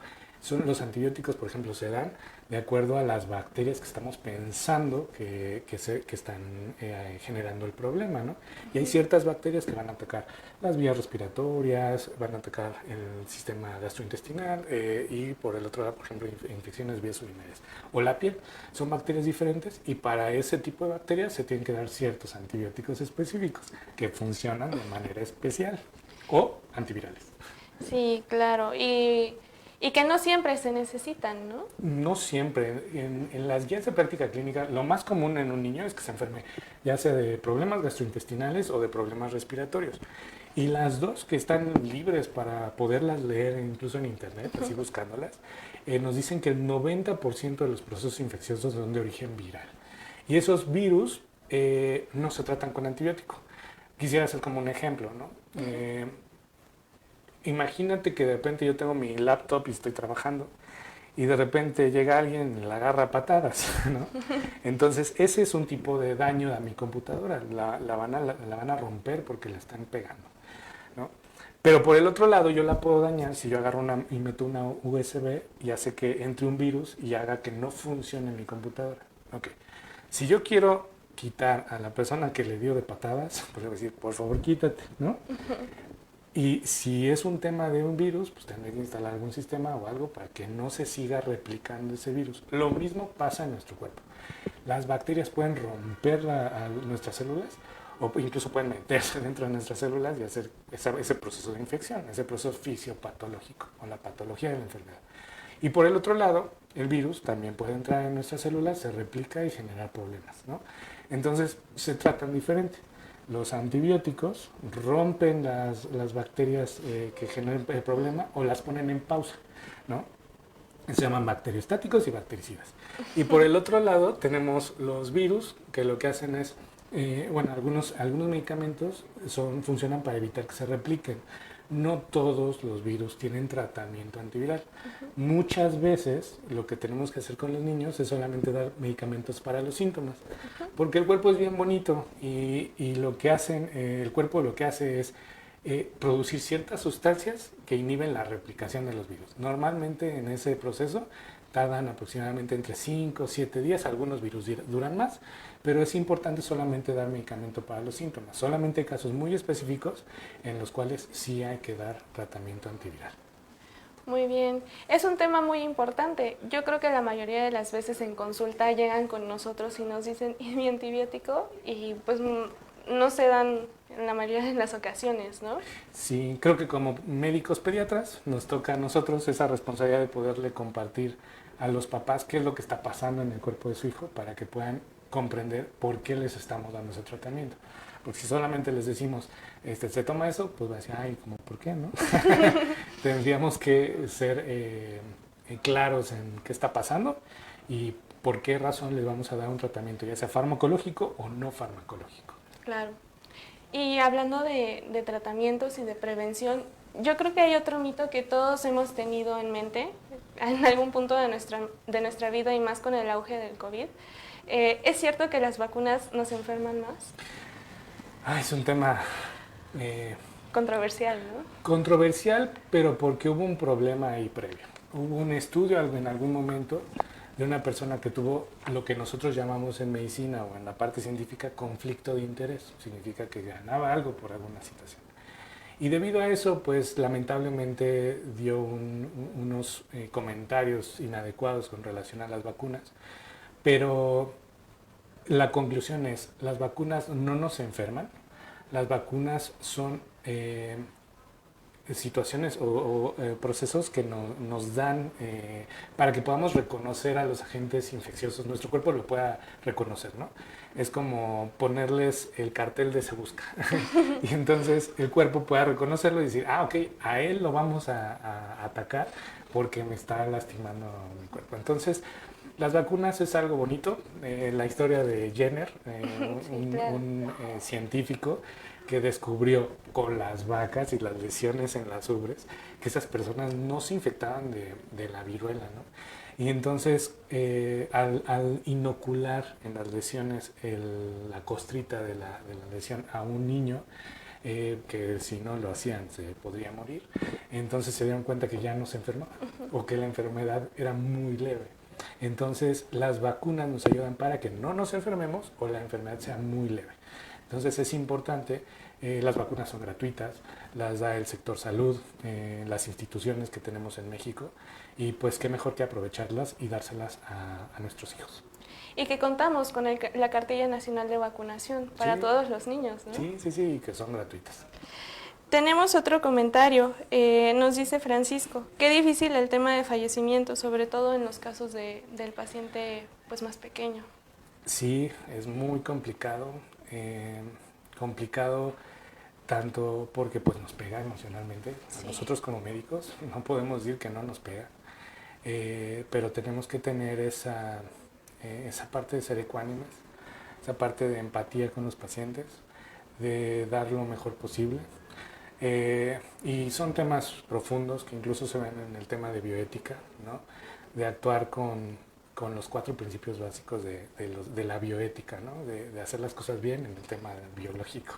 Los antibióticos, por ejemplo, se dan de acuerdo a las bacterias que estamos pensando que están generando el problema, ¿no? Y hay ciertas bacterias que van a atacar las vías respiratorias, van a atacar el sistema gastrointestinal y por el otro lado, por ejemplo, infecciones vías urinarias o la piel. Son bacterias diferentes y para ese tipo de bacterias se tienen que dar ciertos antibióticos específicos que funcionan de manera especial o antivirales. Sí, claro. Y que no siempre se necesitan, ¿no? No siempre. En las guías de práctica clínica, lo más común en un niño es que se enferme, ya sea de problemas gastrointestinales o de problemas respiratorios. Y las dos que están libres para poderlas leer incluso en internet, así buscándolas, nos dicen que el 90% de los procesos infecciosos son de origen viral. Y esos virus no se tratan con antibiótico. Quisiera hacer como un ejemplo, ¿no? Imagínate que de repente yo tengo mi laptop y estoy trabajando y de repente llega alguien y la agarra a patadas, ¿no? Entonces ese es un tipo de daño a mi computadora, la van a romper porque la están pegando, ¿no? Pero por el otro lado yo la puedo dañar si yo agarro y meto una USB y hace que entre un virus y haga que no funcione mi computadora. Okay. Si yo quiero quitar a la persona que le dio de patadas, pues le voy a decir, por favor quítate, ¿no? Y si es un tema de un virus, pues tendré que instalar algún sistema o algo para que no se siga replicando ese virus. Lo mismo pasa en nuestro cuerpo. Las bacterias pueden romper nuestras células o incluso pueden meterse dentro de nuestras células y hacer ese proceso de infección, ese proceso fisiopatológico o la patología de la enfermedad. Y por el otro lado, el virus también puede entrar en nuestras células, se replica y generar problemas, ¿no? Entonces se tratan diferente. Los antibióticos rompen las bacterias que generan el problema o las ponen en pausa, ¿no? Se llaman bacteriostáticos y bactericidas. Y por el otro lado tenemos los virus, que lo que hacen es, algunos medicamentos funcionan para evitar que se repliquen. No todos los virus tienen tratamiento antiviral. Muchas veces lo que tenemos que hacer con los niños es solamente dar medicamentos para los síntomas, porque el cuerpo es bien bonito y lo que hacen, el cuerpo lo que hace es producir ciertas sustancias que inhiben la replicación de los virus. Normalmente en ese proceso tardan aproximadamente entre 5 o 7 días, algunos virus duran más, pero es importante solamente dar medicamento para los síntomas. Solamente hay casos muy específicos en los cuales sí hay que dar tratamiento antiviral. Muy bien, es un tema muy importante. Yo creo que la mayoría de las veces en consulta llegan con nosotros y nos dicen mi antibiótico y pues no se dan en la mayoría de las ocasiones, ¿no? Sí, creo que como médicos pediatras nos toca a nosotros esa responsabilidad de poderle compartir a los papás qué es lo que está pasando en el cuerpo de su hijo para que puedan comprender por qué les estamos dando ese tratamiento. Porque si solamente les decimos, se toma eso, pues va a decir, ay, como, ¿por qué, no? Tendríamos que ser claros en qué está pasando y por qué razón les vamos a dar un tratamiento, ya sea farmacológico o no farmacológico. Claro. Y hablando de tratamientos y de prevención, yo creo que hay otro mito que todos hemos tenido en mente en algún punto de nuestra vida y más con el auge del COVID. ¿Es cierto que las vacunas nos enferman más? Es un tema controversial, ¿no? Controversial, pero porque hubo un problema ahí previo. Hubo un estudio en algún momento de una persona que tuvo lo que nosotros llamamos en medicina o en la parte científica conflicto de interés. Significa que ganaba algo por alguna situación. Y debido a eso, pues lamentablemente dio unos comentarios inadecuados con relación a las vacunas. Pero la conclusión es, las vacunas no nos enferman, las vacunas son situaciones o procesos que nos dan para que podamos reconocer a los agentes infecciosos, nuestro cuerpo lo pueda reconocer, ¿no? Es como ponerles el cartel de se busca y entonces el cuerpo pueda reconocerlo y decir, ok, a él lo vamos a atacar porque me está lastimando mi cuerpo. Entonces, las vacunas es algo bonito. La historia de Jenner, un científico que descubrió con las vacas y las lesiones en las ubres que esas personas no se infectaban de la viruela, ¿no? Y entonces, al inocular en las lesiones la costrita de la lesión a un niño, que si no lo hacían se podría morir, entonces se dieron cuenta que ya no se enfermaba o que la enfermedad era muy leve. Entonces las vacunas nos ayudan para que no nos enfermemos o la enfermedad sea muy leve. Entonces es importante, las vacunas son gratuitas, las da el sector salud, las instituciones que tenemos en México y pues qué mejor que aprovecharlas y dárselas a nuestros hijos. Y que contamos con la Cartilla Nacional de Vacunación para todos los niños, ¿no? Sí, que son gratuitas. Tenemos otro comentario, nos dice Francisco, qué difícil el tema de fallecimiento, sobre todo en los casos del paciente pues más pequeño. Sí, es muy complicado, tanto porque pues nos pega emocionalmente, a nosotros como médicos no podemos decir que no nos pega, pero tenemos que tener esa parte de ser ecuánimes, esa parte de empatía con los pacientes, de dar lo mejor posible. Y son temas profundos que incluso se ven en el tema de bioética, ¿no? De actuar con los 4 principios básicos de la bioética, ¿no? De hacer las cosas bien en el tema biológico,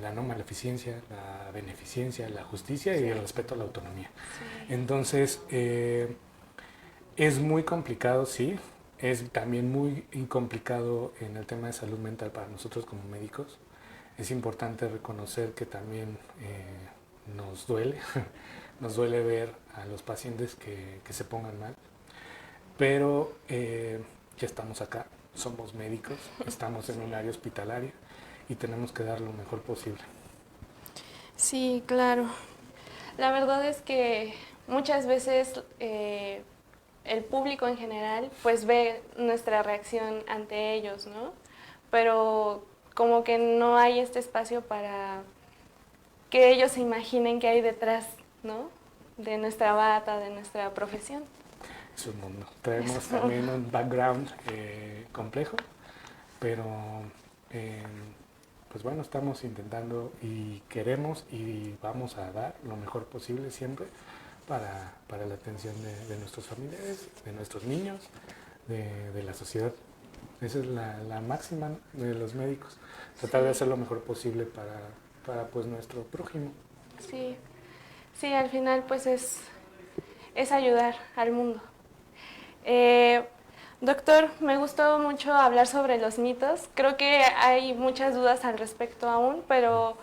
la no maleficencia, la beneficencia, la justicia y el respeto a la autonomía. Entonces, es muy complicado, sí, es también muy complicado en el tema de salud mental para nosotros como médicos. Es importante reconocer que también nos duele ver a los pacientes que se pongan mal, pero ya estamos acá, somos médicos, estamos en un área hospitalaria y tenemos que dar lo mejor posible. Sí, claro. La verdad es que muchas veces el público en general pues ve nuestra reacción ante ellos, ¿no? Pero como que no hay este espacio para que ellos se imaginen qué hay detrás, ¿no? De nuestra bata, de nuestra profesión. Es un mundo. Traemos también un background complejo, pero pues bueno, estamos intentando y queremos y vamos a dar lo mejor posible siempre para la atención de nuestros familiares, de nuestros niños, de la sociedad. Esa es la máxima de los médicos, tratar de hacer lo mejor posible para pues nuestro prójimo. Sí, sí, al final pues es ayudar al mundo. Doctor, me gustó mucho hablar sobre los mitos. Creo que hay muchas dudas al respecto aún, pero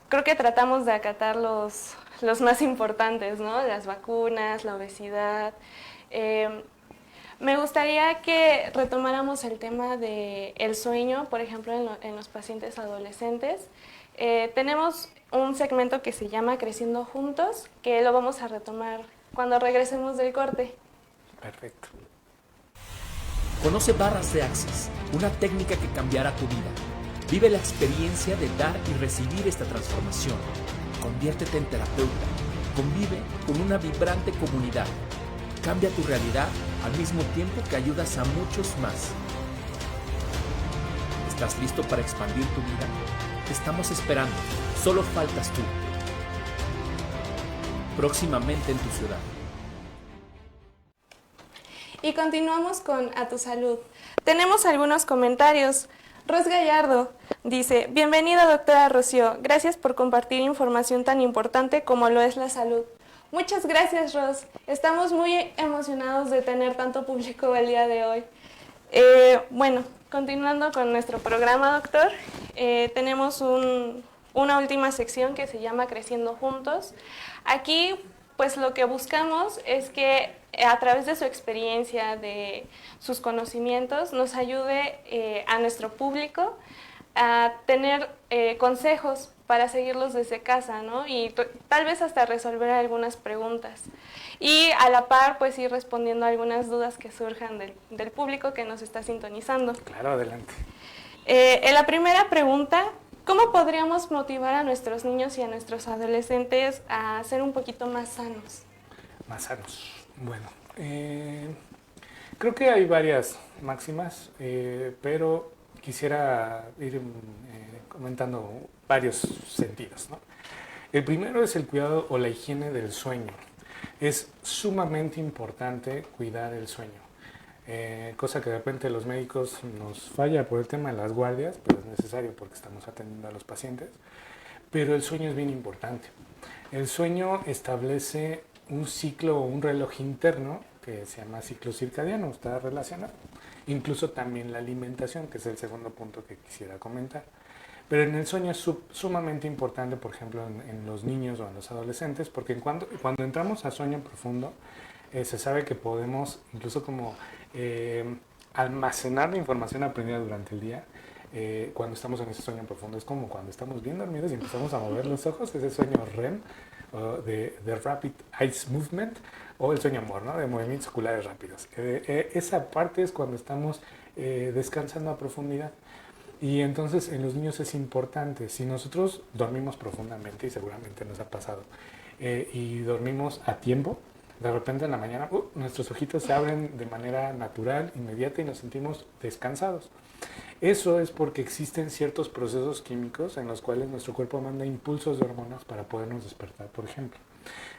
creo que tratamos de acatar los más importantes, ¿no? Las vacunas, la obesidad. Me gustaría que retomáramos el tema del sueño, por ejemplo, en los pacientes adolescentes. Tenemos un segmento que se llama Creciendo Juntos, que lo vamos a retomar cuando regresemos del corte. Perfecto. Conoce barras de Access, una técnica que cambiará tu vida. Vive la experiencia de dar y recibir esta transformación. Conviértete en terapeuta. Convive con una vibrante comunidad. Cambia tu realidad al mismo tiempo que ayudas a muchos más. ¿Estás listo para expandir tu vida? Te estamos esperando. Solo faltas tú. Próximamente en tu ciudad. Y continuamos con A Tu Salud. Tenemos algunos comentarios. Ros Gallardo dice: bienvenida doctora Rocío, gracias por compartir información tan importante como lo es la salud. Muchas gracias, Ros. Estamos muy emocionados de tener tanto público el día de hoy. Bueno, continuando con nuestro programa, doctor, tenemos una última sección que se llama Creciendo Juntos. Aquí, pues lo que buscamos es que a través de su experiencia, de sus conocimientos, nos ayude a nuestro público a tener consejos para seguirlos desde casa, ¿no? Y tal vez hasta resolver algunas preguntas. Y a la par, pues ir respondiendo a algunas dudas que surjan del público que nos está sintonizando. Claro, adelante. En la primera pregunta, ¿cómo podríamos motivar a nuestros niños y a nuestros adolescentes a ser un poquito más sanos? Más sanos. Bueno, creo que hay varias máximas, pero quisiera ir comentando varios sentidos, ¿no? El primero es el cuidado o la higiene del sueño. Es sumamente importante cuidar el sueño. Cosa que de repente los médicos nos falla por el tema de las guardias, pero es necesario porque estamos atendiendo a los pacientes. Pero el sueño es bien importante. El sueño establece un ciclo o un reloj interno que se llama ciclo circadiano, está relacionado. Incluso también la alimentación, que es el segundo punto que quisiera comentar. Pero en el sueño es sumamente importante, por ejemplo, en los niños o en los adolescentes, porque cuando entramos a sueño profundo, se sabe que podemos incluso como almacenar la información aprendida durante el día. Cuando estamos en ese sueño profundo es como cuando estamos bien dormidos y empezamos a mover los ojos, ese sueño REM, de Rapid Eye Movement, o el sueño MOR, ¿no? De movimientos oculares rápidos. Esa parte es cuando estamos descansando a profundidad. Y entonces en los niños es importante, si nosotros dormimos profundamente, y seguramente nos ha pasado, y dormimos a tiempo, de repente en la mañana nuestros ojitos se abren de manera natural, inmediata, y nos sentimos descansados. Eso es porque existen ciertos procesos químicos en los cuales nuestro cuerpo manda impulsos de hormonas para podernos despertar, por ejemplo.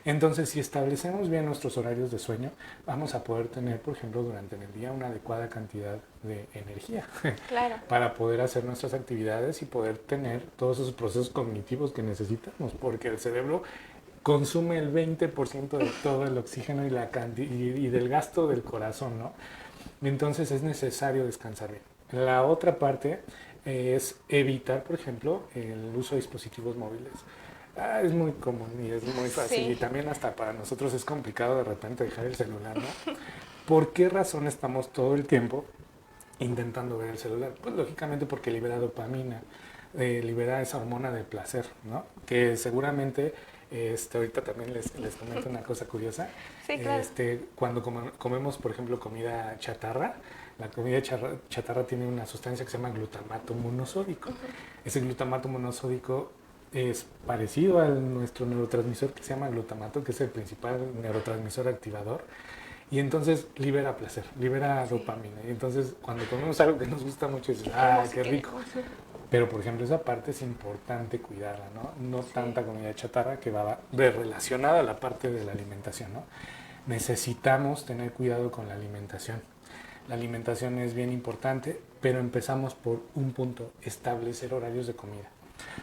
Entonces, si establecemos bien nuestros horarios de sueño, vamos a poder tener, por ejemplo, durante el día una adecuada cantidad de energía. Claro. Para poder hacer nuestras actividades y poder tener todos esos procesos cognitivos que necesitamos, porque el cerebro consume el 20% de todo el oxígeno y del gasto del corazón, ¿no? Entonces es necesario descansar bien. La otra parte es evitar, por ejemplo, el uso de dispositivos móviles. Es muy común y es muy fácil, sí. Y también hasta para nosotros es complicado de repente dejar el celular, ¿no? ¿Por qué razón estamos todo el tiempo intentando ver el celular? Pues lógicamente porque libera dopamina, libera esa hormona del placer, ¿no? Que seguramente, ahorita también les comento una cosa curiosa. Sí, claro. Cuando comemos, por ejemplo, comida chatarra, la comida chatarra tiene una sustancia que se llama glutamato monosódico. Ese glutamato monosódico es parecido a nuestro neurotransmisor que se llama glutamato, que es el principal neurotransmisor activador, y entonces libera placer, libera dopamina. Y entonces cuando comemos algo que nos gusta mucho, dices, ¡ah, qué rico! Pero, por ejemplo, esa parte es importante cuidarla, ¿no? No sí. Tanta comida chatarra que va relacionada a la parte de la alimentación, ¿no? Necesitamos tener cuidado con la alimentación. La alimentación es bien importante, pero empezamos por un punto, establecer horarios de comida.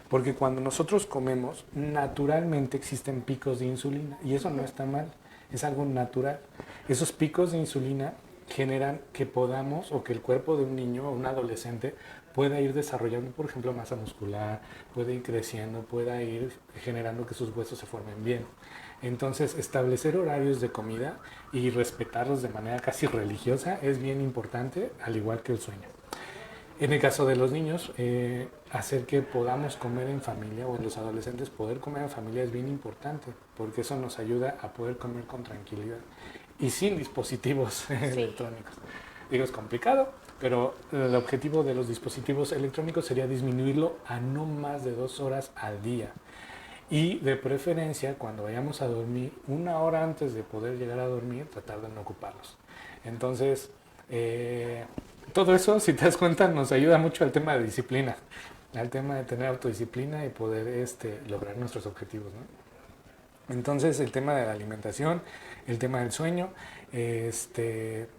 Porque cuando nosotros comemos, naturalmente existen picos de insulina y eso no está mal, es algo natural. Esos picos de insulina generan que podamos o que el cuerpo de un niño o un adolescente pueda ir desarrollando, por ejemplo, masa muscular, pueda ir creciendo, pueda ir generando que sus huesos se formen bien. Entonces, establecer horarios de comida y respetarlos de manera casi religiosa es bien importante, al igual que el sueño. En el caso de los niños, hacer que podamos comer en familia, o en los adolescentes poder comer en familia es bien importante, porque eso nos ayuda a poder comer con tranquilidad y sin dispositivos electrónicos. Digo, es complicado, pero el objetivo de los dispositivos electrónicos sería disminuirlo a no más de 2 horas al día. Y de preferencia, cuando vayamos a dormir, 1 hora antes de poder llegar a dormir, tratar de no ocuparlos. Entonces, todo eso, si te das cuenta, nos ayuda mucho al tema de disciplina, al tema de tener autodisciplina y poder lograr nuestros objetivos, ¿no? Entonces, el tema de la alimentación, el tema del sueño,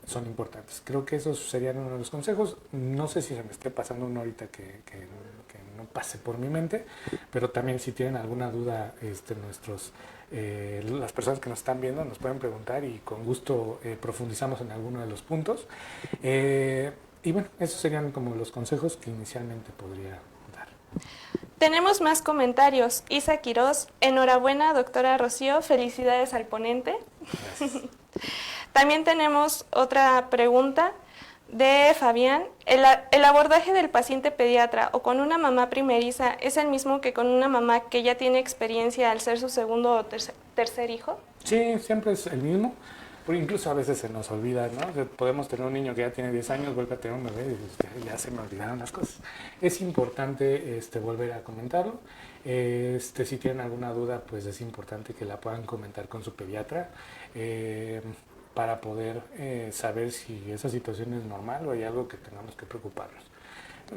son importantes. Creo que esos serían uno de los consejos. No sé si se me esté pasando uno ahorita que no pase por mi mente, pero también si tienen alguna duda, las personas que nos están viendo nos pueden preguntar y con gusto profundizamos en alguno de los puntos. Y bueno, esos serían como los consejos que inicialmente podría dar. Tenemos más comentarios. Isa Quiroz, enhorabuena, doctora Rocío, felicidades al ponente. Gracias. También tenemos otra pregunta de Fabián. ¿El abordaje del paciente pediatra o con una mamá primeriza es el mismo que con una mamá que ya tiene experiencia al ser su segundo o tercer hijo? Sí, siempre es el mismo. Porque incluso a veces se nos olvida, ¿no? O sea, podemos tener un niño que ya tiene 10 años, vuelve a tener un bebé y dices, ya se me olvidaron las cosas. Es importante volver a comentarlo. Si tienen alguna duda, pues es importante que la puedan comentar con su pediatra para poder saber si esa situación es normal o hay algo que tengamos que preocuparnos.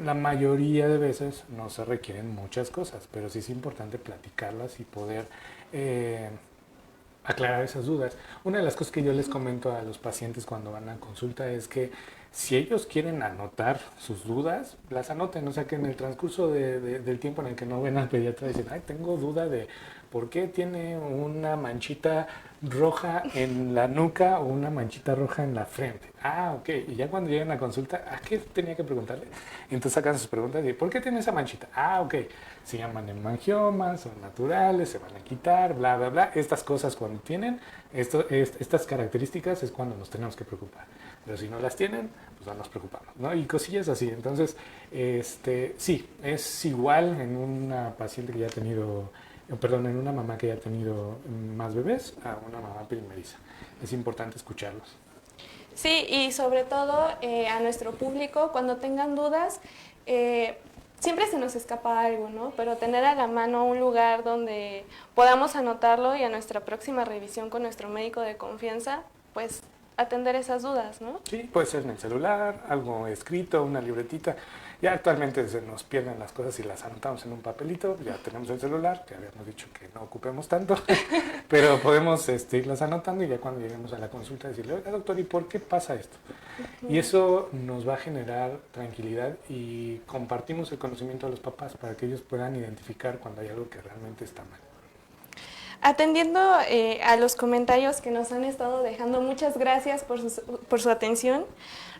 La mayoría de veces no se requieren muchas cosas, pero sí es importante platicarlas y poder aclarar esas dudas. Una de las cosas que yo les comento a los pacientes cuando van a consulta es que si ellos quieren anotar sus dudas, las anoten. O sea, que en el transcurso del tiempo en el que no ven al pediatra dicen, ay, tengo duda de por qué tiene una manchita roja en la nuca o una manchita roja en la frente. Ah, ok. Y ya cuando llegan a la consulta, ¿a qué tenía que preguntarle? Entonces sacan sus preguntas y ¿por qué tiene esa manchita? Ah, ok. Se llaman hemangiomas, son naturales, se van a quitar, bla, bla, bla. Estas cosas cuando tienen, estas características es cuando nos tenemos que preocupar. Pero si no las tienen, pues no nos preocupamos, ¿no? Y cosillas así. Entonces, sí, es igual en una paciente que ya ha tenido, perdón, en una mamá que ya ha tenido más bebés a una mamá primeriza. Es importante escucharlos. Sí, y sobre todo a nuestro público, cuando tengan dudas, siempre se nos escapa algo, ¿no? Pero tener a la mano un lugar donde podamos anotarlo y a nuestra próxima revisión con nuestro médico de confianza, pues atender esas dudas, ¿no? Sí, puede ser en el celular, algo escrito, una libretita. Ya actualmente se nos pierden las cosas y las anotamos en un papelito. Ya tenemos el celular, que habíamos dicho que no ocupemos tanto, pero podemos irlas anotando y ya cuando lleguemos a la consulta decirle, oiga doctor, ¿y por qué pasa esto? Y eso nos va a generar tranquilidad y compartimos el conocimiento a los papás para que ellos puedan identificar cuando hay algo que realmente está mal. Atendiendo a los comentarios que nos han estado dejando, muchas gracias por su atención.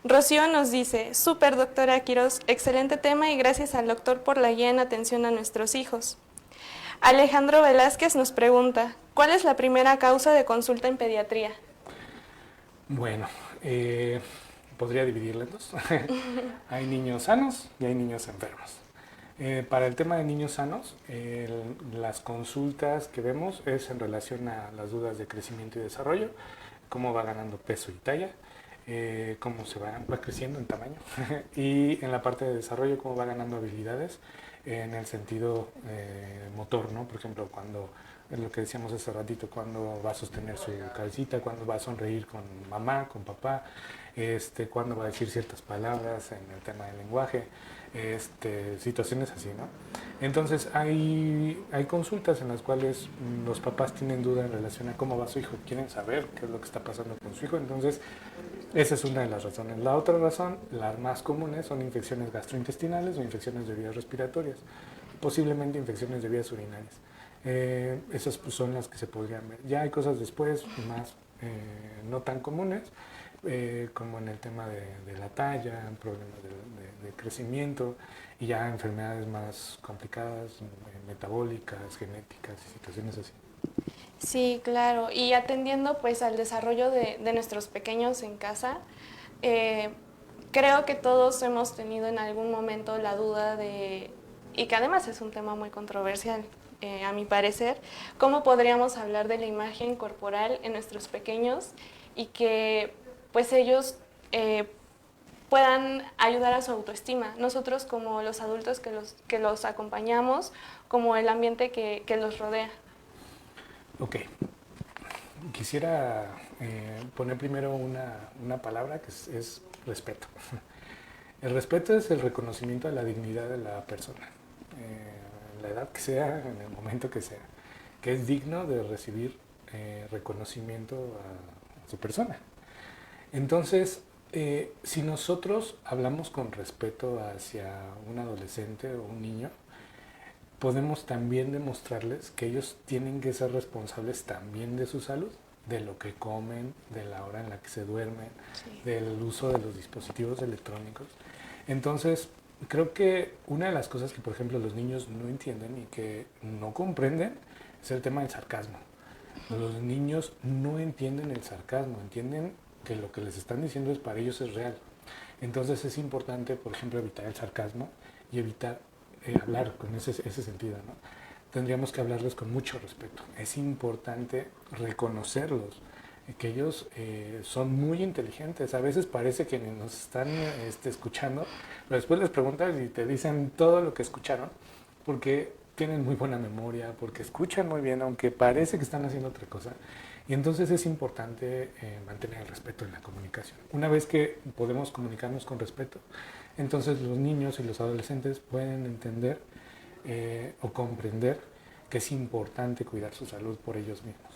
Rocío nos dice, súper doctora Quiroz, excelente tema y gracias al doctor por la guía en atención a nuestros hijos. Alejandro Velázquez nos pregunta, ¿cuál es la primera causa de consulta en pediatría? Bueno, podría dividirla en dos. Hay niños sanos y hay niños enfermos. Para el tema de niños sanos, las consultas que vemos es en relación a las dudas de crecimiento y desarrollo, cómo va ganando peso y talla, cómo se va creciendo en tamaño y en la parte de desarrollo cómo va ganando habilidades en el sentido motor, ¿no? Por ejemplo, cuando, es lo que decíamos hace ratito, cuando va a sostener su cabecita, cuando va a sonreír con mamá, con papá, cuando va a decir ciertas palabras en el tema del lenguaje, situaciones así, ¿no? Entonces hay consultas en las cuales los papás tienen duda en relación a cómo va su hijo, quieren saber qué es lo que está pasando con su hijo, entonces esa es una de las razones. La otra razón, las más comunes, son infecciones gastrointestinales o infecciones de vías respiratorias. posiblemente infecciones de vías urinarias. Esas pues, son las que se podrían ver. Ya hay cosas después más no tan comunes, como en el tema de la talla, problemas de crecimiento y ya enfermedades más complicadas, metabólicas, genéticas y situaciones así. Sí, claro. Y atendiendo pues al desarrollo de nuestros pequeños en casa, creo que todos hemos tenido en algún momento la duda de, y que además es un tema muy controversial, a mi parecer, cómo podríamos hablar de la imagen corporal en nuestros pequeños y que pues ellos puedan ayudar a su autoestima. Nosotros como los adultos que los acompañamos, como el ambiente que los rodea. Ok. Quisiera poner primero una palabra que es respeto. El respeto es el reconocimiento de la dignidad de la persona, en la edad que sea, en el momento que sea, que es digno de recibir reconocimiento a su persona. Entonces, si nosotros hablamos con respeto hacia un adolescente o un niño, podemos también demostrarles que ellos tienen que ser responsables también de su salud, de lo que comen, de la hora en la que se duermen, sí, del uso de los dispositivos electrónicos. Entonces, creo que una de las cosas que, por ejemplo, los niños no entienden y que no comprenden es el tema del sarcasmo. Los niños no entienden el sarcasmo, entienden que lo que les están diciendo es para ellos es real. Entonces es importante, por ejemplo, evitar el sarcasmo y evitar hablar con ese sentido, ¿no? Tendríamos que hablarles con mucho respeto. Es importante reconocerlos, que ellos son muy inteligentes. A veces parece que nos están escuchando, pero después les preguntas y te dicen todo lo que escucharon, porque tienen muy buena memoria, porque escuchan muy bien, aunque parece que están haciendo otra cosa. Y entonces es importante mantener el respeto en la comunicación. Una vez que podemos comunicarnos con respeto, entonces los niños y los adolescentes pueden entender o comprender que es importante cuidar su salud por ellos mismos.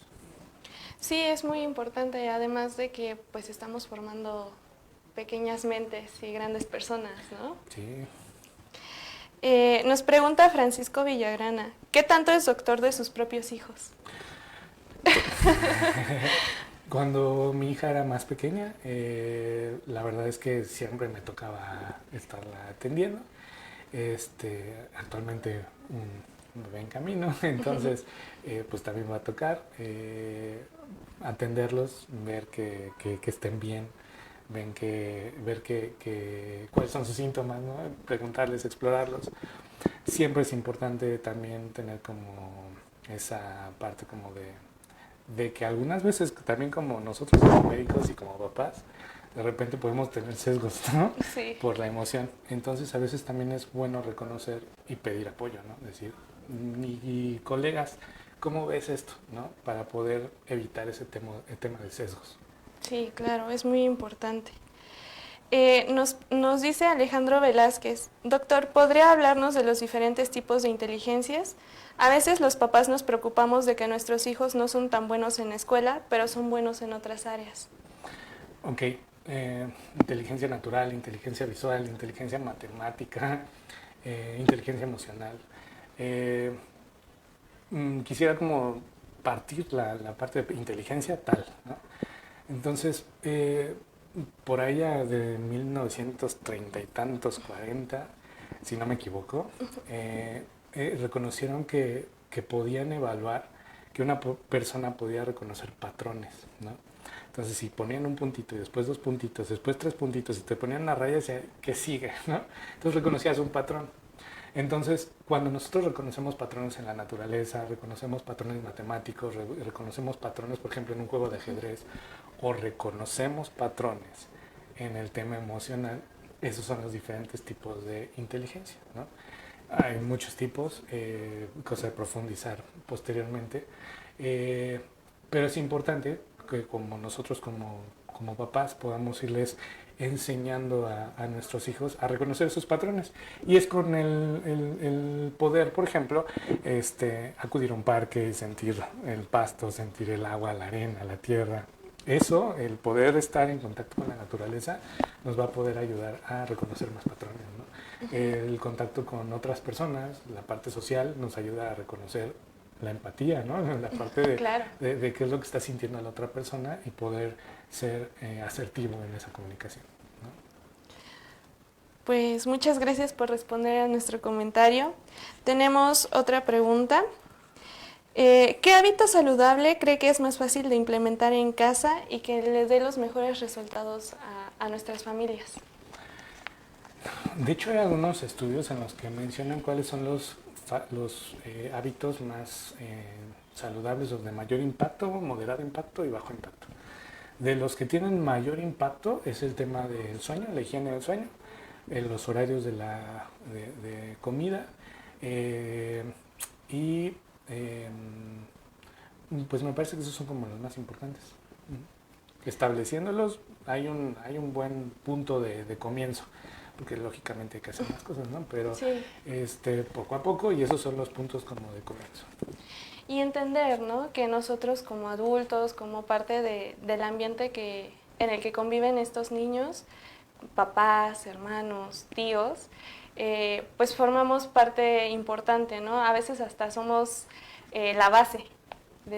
Sí, es muy importante, además de que pues estamos formando pequeñas mentes y grandes personas, ¿no? Sí. Nos pregunta Francisco Villagrana, ¿qué tanto es doctor de sus propios hijos? Cuando mi hija era más pequeña, la verdad es que siempre me tocaba estarla atendiendo. Actualmente un bebé en camino, entonces pues también va a tocar atenderlos, ver que estén bien, ver cuáles son sus síntomas, ¿no? Preguntarles, explorarlos. Siempre es importante también tener como esa parte como de que algunas veces también como nosotros como médicos y como papás, de repente podemos tener sesgos, ¿no? Sí. Por la emoción. Entonces a veces también es bueno reconocer y pedir apoyo, ¿no? Decir, y colegas, ¿cómo ves esto? ¿No? Para poder evitar el tema de sesgos. Sí, claro, es muy importante. Nos dice Alejandro Velázquez, doctor, ¿podría hablarnos de los diferentes tipos de inteligencias? A veces los papás nos preocupamos de que nuestros hijos no son tan buenos en la escuela, pero son buenos en otras áreas. Ok, inteligencia natural, inteligencia visual, inteligencia matemática, inteligencia emocional. Quisiera como partir la parte de inteligencia tal, ¿no? Entonces, por allá de 1930 y tantos, 40, si no me equivoco, reconocieron que podían evaluar, que una persona podía reconocer patrones, ¿no? Entonces, si ponían un puntito y después 2 puntitos, después 3 puntitos y te ponían una raya, decía, ¿qué sigue? ¿No? Entonces reconocías un patrón. Entonces, cuando nosotros reconocemos patrones en la naturaleza, reconocemos patrones matemáticos, reconocemos patrones, por ejemplo, en un juego de ajedrez, o reconocemos patrones en el tema emocional, esos son los diferentes tipos de inteligencia, ¿no? Hay muchos tipos, cosa de profundizar posteriormente, pero es importante que como nosotros como papás podamos irles enseñando a nuestros hijos a reconocer esos patrones. Y es con el poder, por ejemplo, acudir a un parque y sentir el pasto, sentir el agua, la arena, la tierra, eso, el poder estar en contacto con la naturaleza, nos va a poder ayudar a reconocer más patrones, ¿no? El contacto con otras personas, la parte social, nos ayuda a reconocer la empatía, ¿no? La parte de, Claro. de qué es lo que está sintiendo la otra persona y poder ser asertivo en esa comunicación, ¿no? Pues muchas gracias por responder a nuestro comentario. Tenemos otra pregunta. ¿Qué hábito saludable cree que es más fácil de implementar en casa y que le dé los mejores resultados a nuestras familias? De hecho, hay algunos estudios en los que mencionan cuáles son los hábitos más saludables o de mayor impacto, moderado impacto y bajo impacto. De los que tienen mayor impacto es el tema del sueño, la higiene del sueño, los horarios de comida y pues me parece que esos son como los más importantes. Estableciéndolos hay un buen punto de comienzo, porque lógicamente hay que hacer más cosas, ¿no? Pero Sí. Poco a poco, y esos son los puntos como de comienzo. Y entender, ¿no?, que nosotros como adultos, como parte del ambiente en el que conviven estos niños, papás, hermanos, tíos, pues formamos parte importante, ¿no? A veces hasta somos la base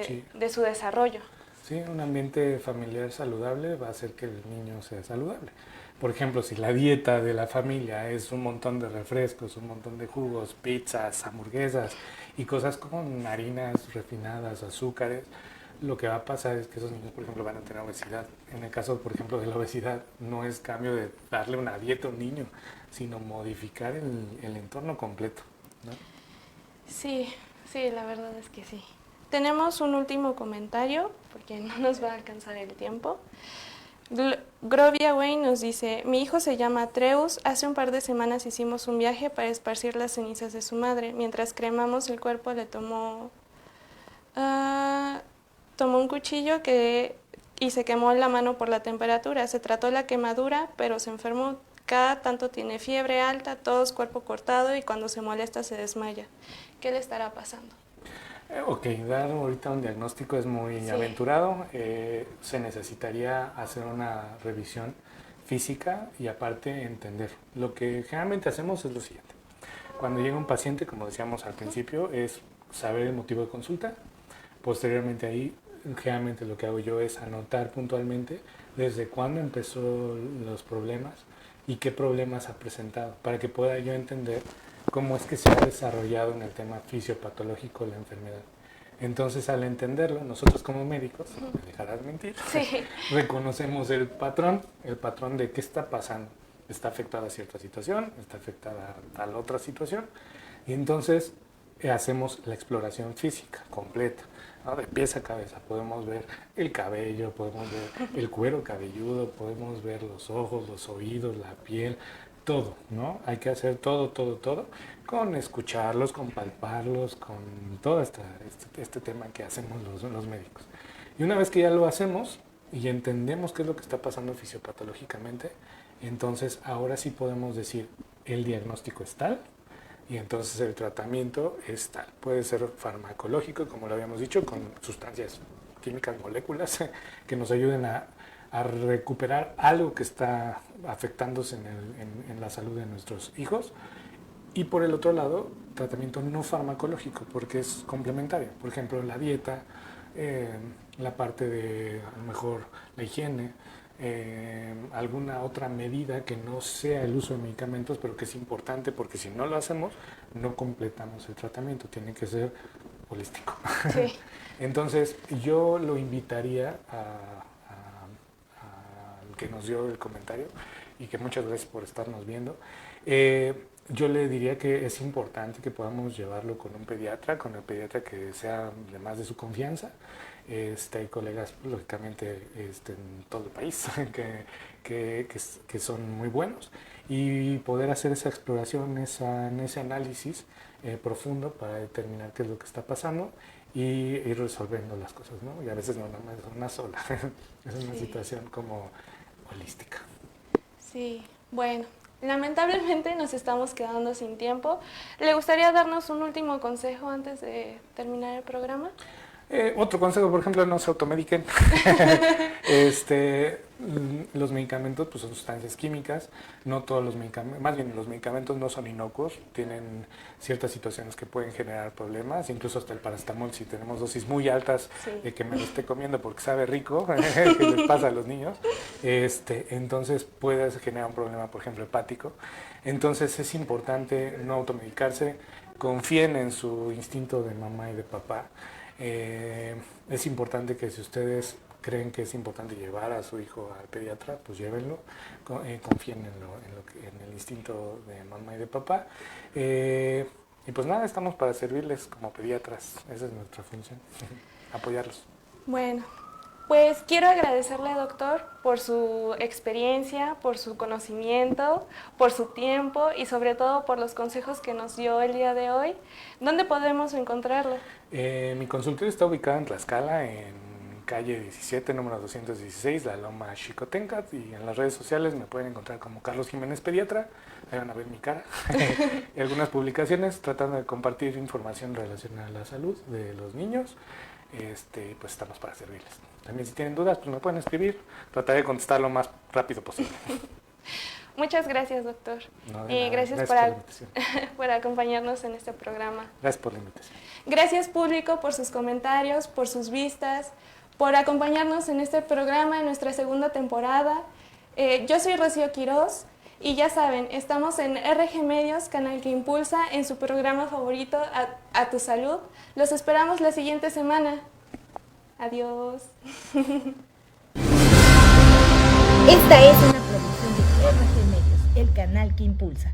Sí. de su desarrollo. Sí, un ambiente familiar saludable va a hacer que el niño sea saludable. Por ejemplo, si la dieta de la familia es un montón de refrescos, un montón de jugos, pizzas, hamburguesas y cosas con harinas refinadas, azúcares, lo que va a pasar es que esos niños, por ejemplo, van a tener obesidad. En el caso, por ejemplo, de la obesidad, no es cambio de darle una dieta a un niño, sino modificar el entorno completo, ¿no? Sí, sí, la verdad es que sí. Tenemos un último comentario, porque no nos va a alcanzar el tiempo. Grovia Wayne nos dice: mi hijo se llama Treus, hace un par de semanas hicimos un viaje para esparcir las cenizas de su madre. Mientras cremamos el cuerpo le tomó un cuchillo y se quemó la mano por la temperatura. Se trató la quemadura, pero se enfermó. Cada tanto tiene fiebre alta, tos, cuerpo cortado y cuando se molesta se desmaya. ¿Qué le estará pasando? Ok, dar ahorita un diagnóstico es muy Sí. aventurado. Se necesitaría hacer una revisión física y aparte entender. Lo que generalmente hacemos es lo siguiente. Cuando llega un paciente, como decíamos al principio, es saber el motivo de consulta. Posteriormente ahí, generalmente lo que hago yo es anotar puntualmente desde cuándo empezó los problemas y qué problemas ha presentado, para que pueda yo entender cómo es que se ha desarrollado en el tema fisiopatológico la enfermedad. Entonces, al entenderlo, nosotros como médicos, no me dejarás mentir, Sí. reconocemos el patrón de qué está pasando. Está afectada cierta situación, está afectada tal otra situación, y entonces hacemos la exploración física completa, ¿no? De pies a cabeza. Podemos ver el cabello, podemos ver el cuero cabelludo, podemos ver los ojos, los oídos, la piel, todo, ¿no? Hay que hacer todo, con escucharlos, con palparlos, con todo este tema que hacemos los médicos. Y una vez que ya lo hacemos y entendemos qué es lo que está pasando fisiopatológicamente, entonces ahora sí podemos decir, el diagnóstico es tal, y entonces el tratamiento es tal. Puede ser farmacológico, como lo habíamos dicho, con sustancias químicas, moléculas, que nos ayuden a recuperar algo que está afectándose en la salud de nuestros hijos. Y por el otro lado, tratamiento no farmacológico, porque es complementario. Por ejemplo, la dieta, la parte de, a lo mejor, la higiene, alguna otra medida que no sea el uso de medicamentos, pero que es importante, porque si no lo hacemos, no completamos el tratamiento. Tiene que ser holístico. Sí. Entonces, yo lo invitaría al que nos dio el comentario, y que muchas gracias por estarnos viendo. Yo le diría que es importante que podamos llevarlo con un pediatra, con el pediatra que sea de más de su confianza. Hay colegas, lógicamente, en todo el país que son muy buenos, y poder hacer esa exploración, ese análisis profundo para determinar qué es lo que está pasando y ir resolviendo las cosas, ¿no? Y a veces no nada más es una sola, es una situación como holística. Sí, bueno, lamentablemente nos estamos quedando sin tiempo. ¿Le gustaría darnos un último consejo antes de terminar el programa? Otro consejo, por ejemplo, no se automediquen. Los medicamentos pues, son sustancias químicas, no todos los medicamentos, más bien los medicamentos no son inocuos, tienen ciertas situaciones que pueden generar problemas, incluso hasta el paracetamol, si tenemos dosis muy altas de que me lo esté comiendo porque sabe rico, que les pasa a los niños, entonces puede generar un problema, por ejemplo, hepático. Entonces es importante no automedicarse, confíen en su instinto de mamá y de papá. Es importante que si ustedes creen que es importante llevar a su hijo al pediatra, pues llévenlo, confíen en el instinto de mamá y de papá. Y pues nada, estamos para servirles como pediatras, esa es nuestra función, apoyarlos. Bueno, pues quiero agradecerle, doctor, por su experiencia, por su conocimiento, por su tiempo y sobre todo por los consejos que nos dio el día de hoy. ¿Dónde podemos encontrarlo? Mi consultorio está ubicado en Tlaxcala, en calle 17, número 216, La Loma Xicotencat, y en las redes sociales me pueden encontrar como Carlos Jiménez Pediatra, ahí van a ver mi cara, y algunas publicaciones tratando de compartir información relacionada a la salud de los niños, pues estamos para servirles. También si tienen dudas, pues me pueden escribir, trataré de contestar lo más rápido posible. Muchas gracias, doctor. No, Y gracias por la invitación. por acompañarnos en este programa. Gracias por la invitación. Gracias, público, por sus comentarios, por sus vistas, por acompañarnos en este programa, en nuestra segunda temporada. Yo soy Rocío Quiroz y ya saben, estamos en RG Medios, canal que impulsa, en su programa favorito, A Tu Salud. Los esperamos la siguiente semana. Adiós. Esta es una producción de RG Medios, el canal que impulsa.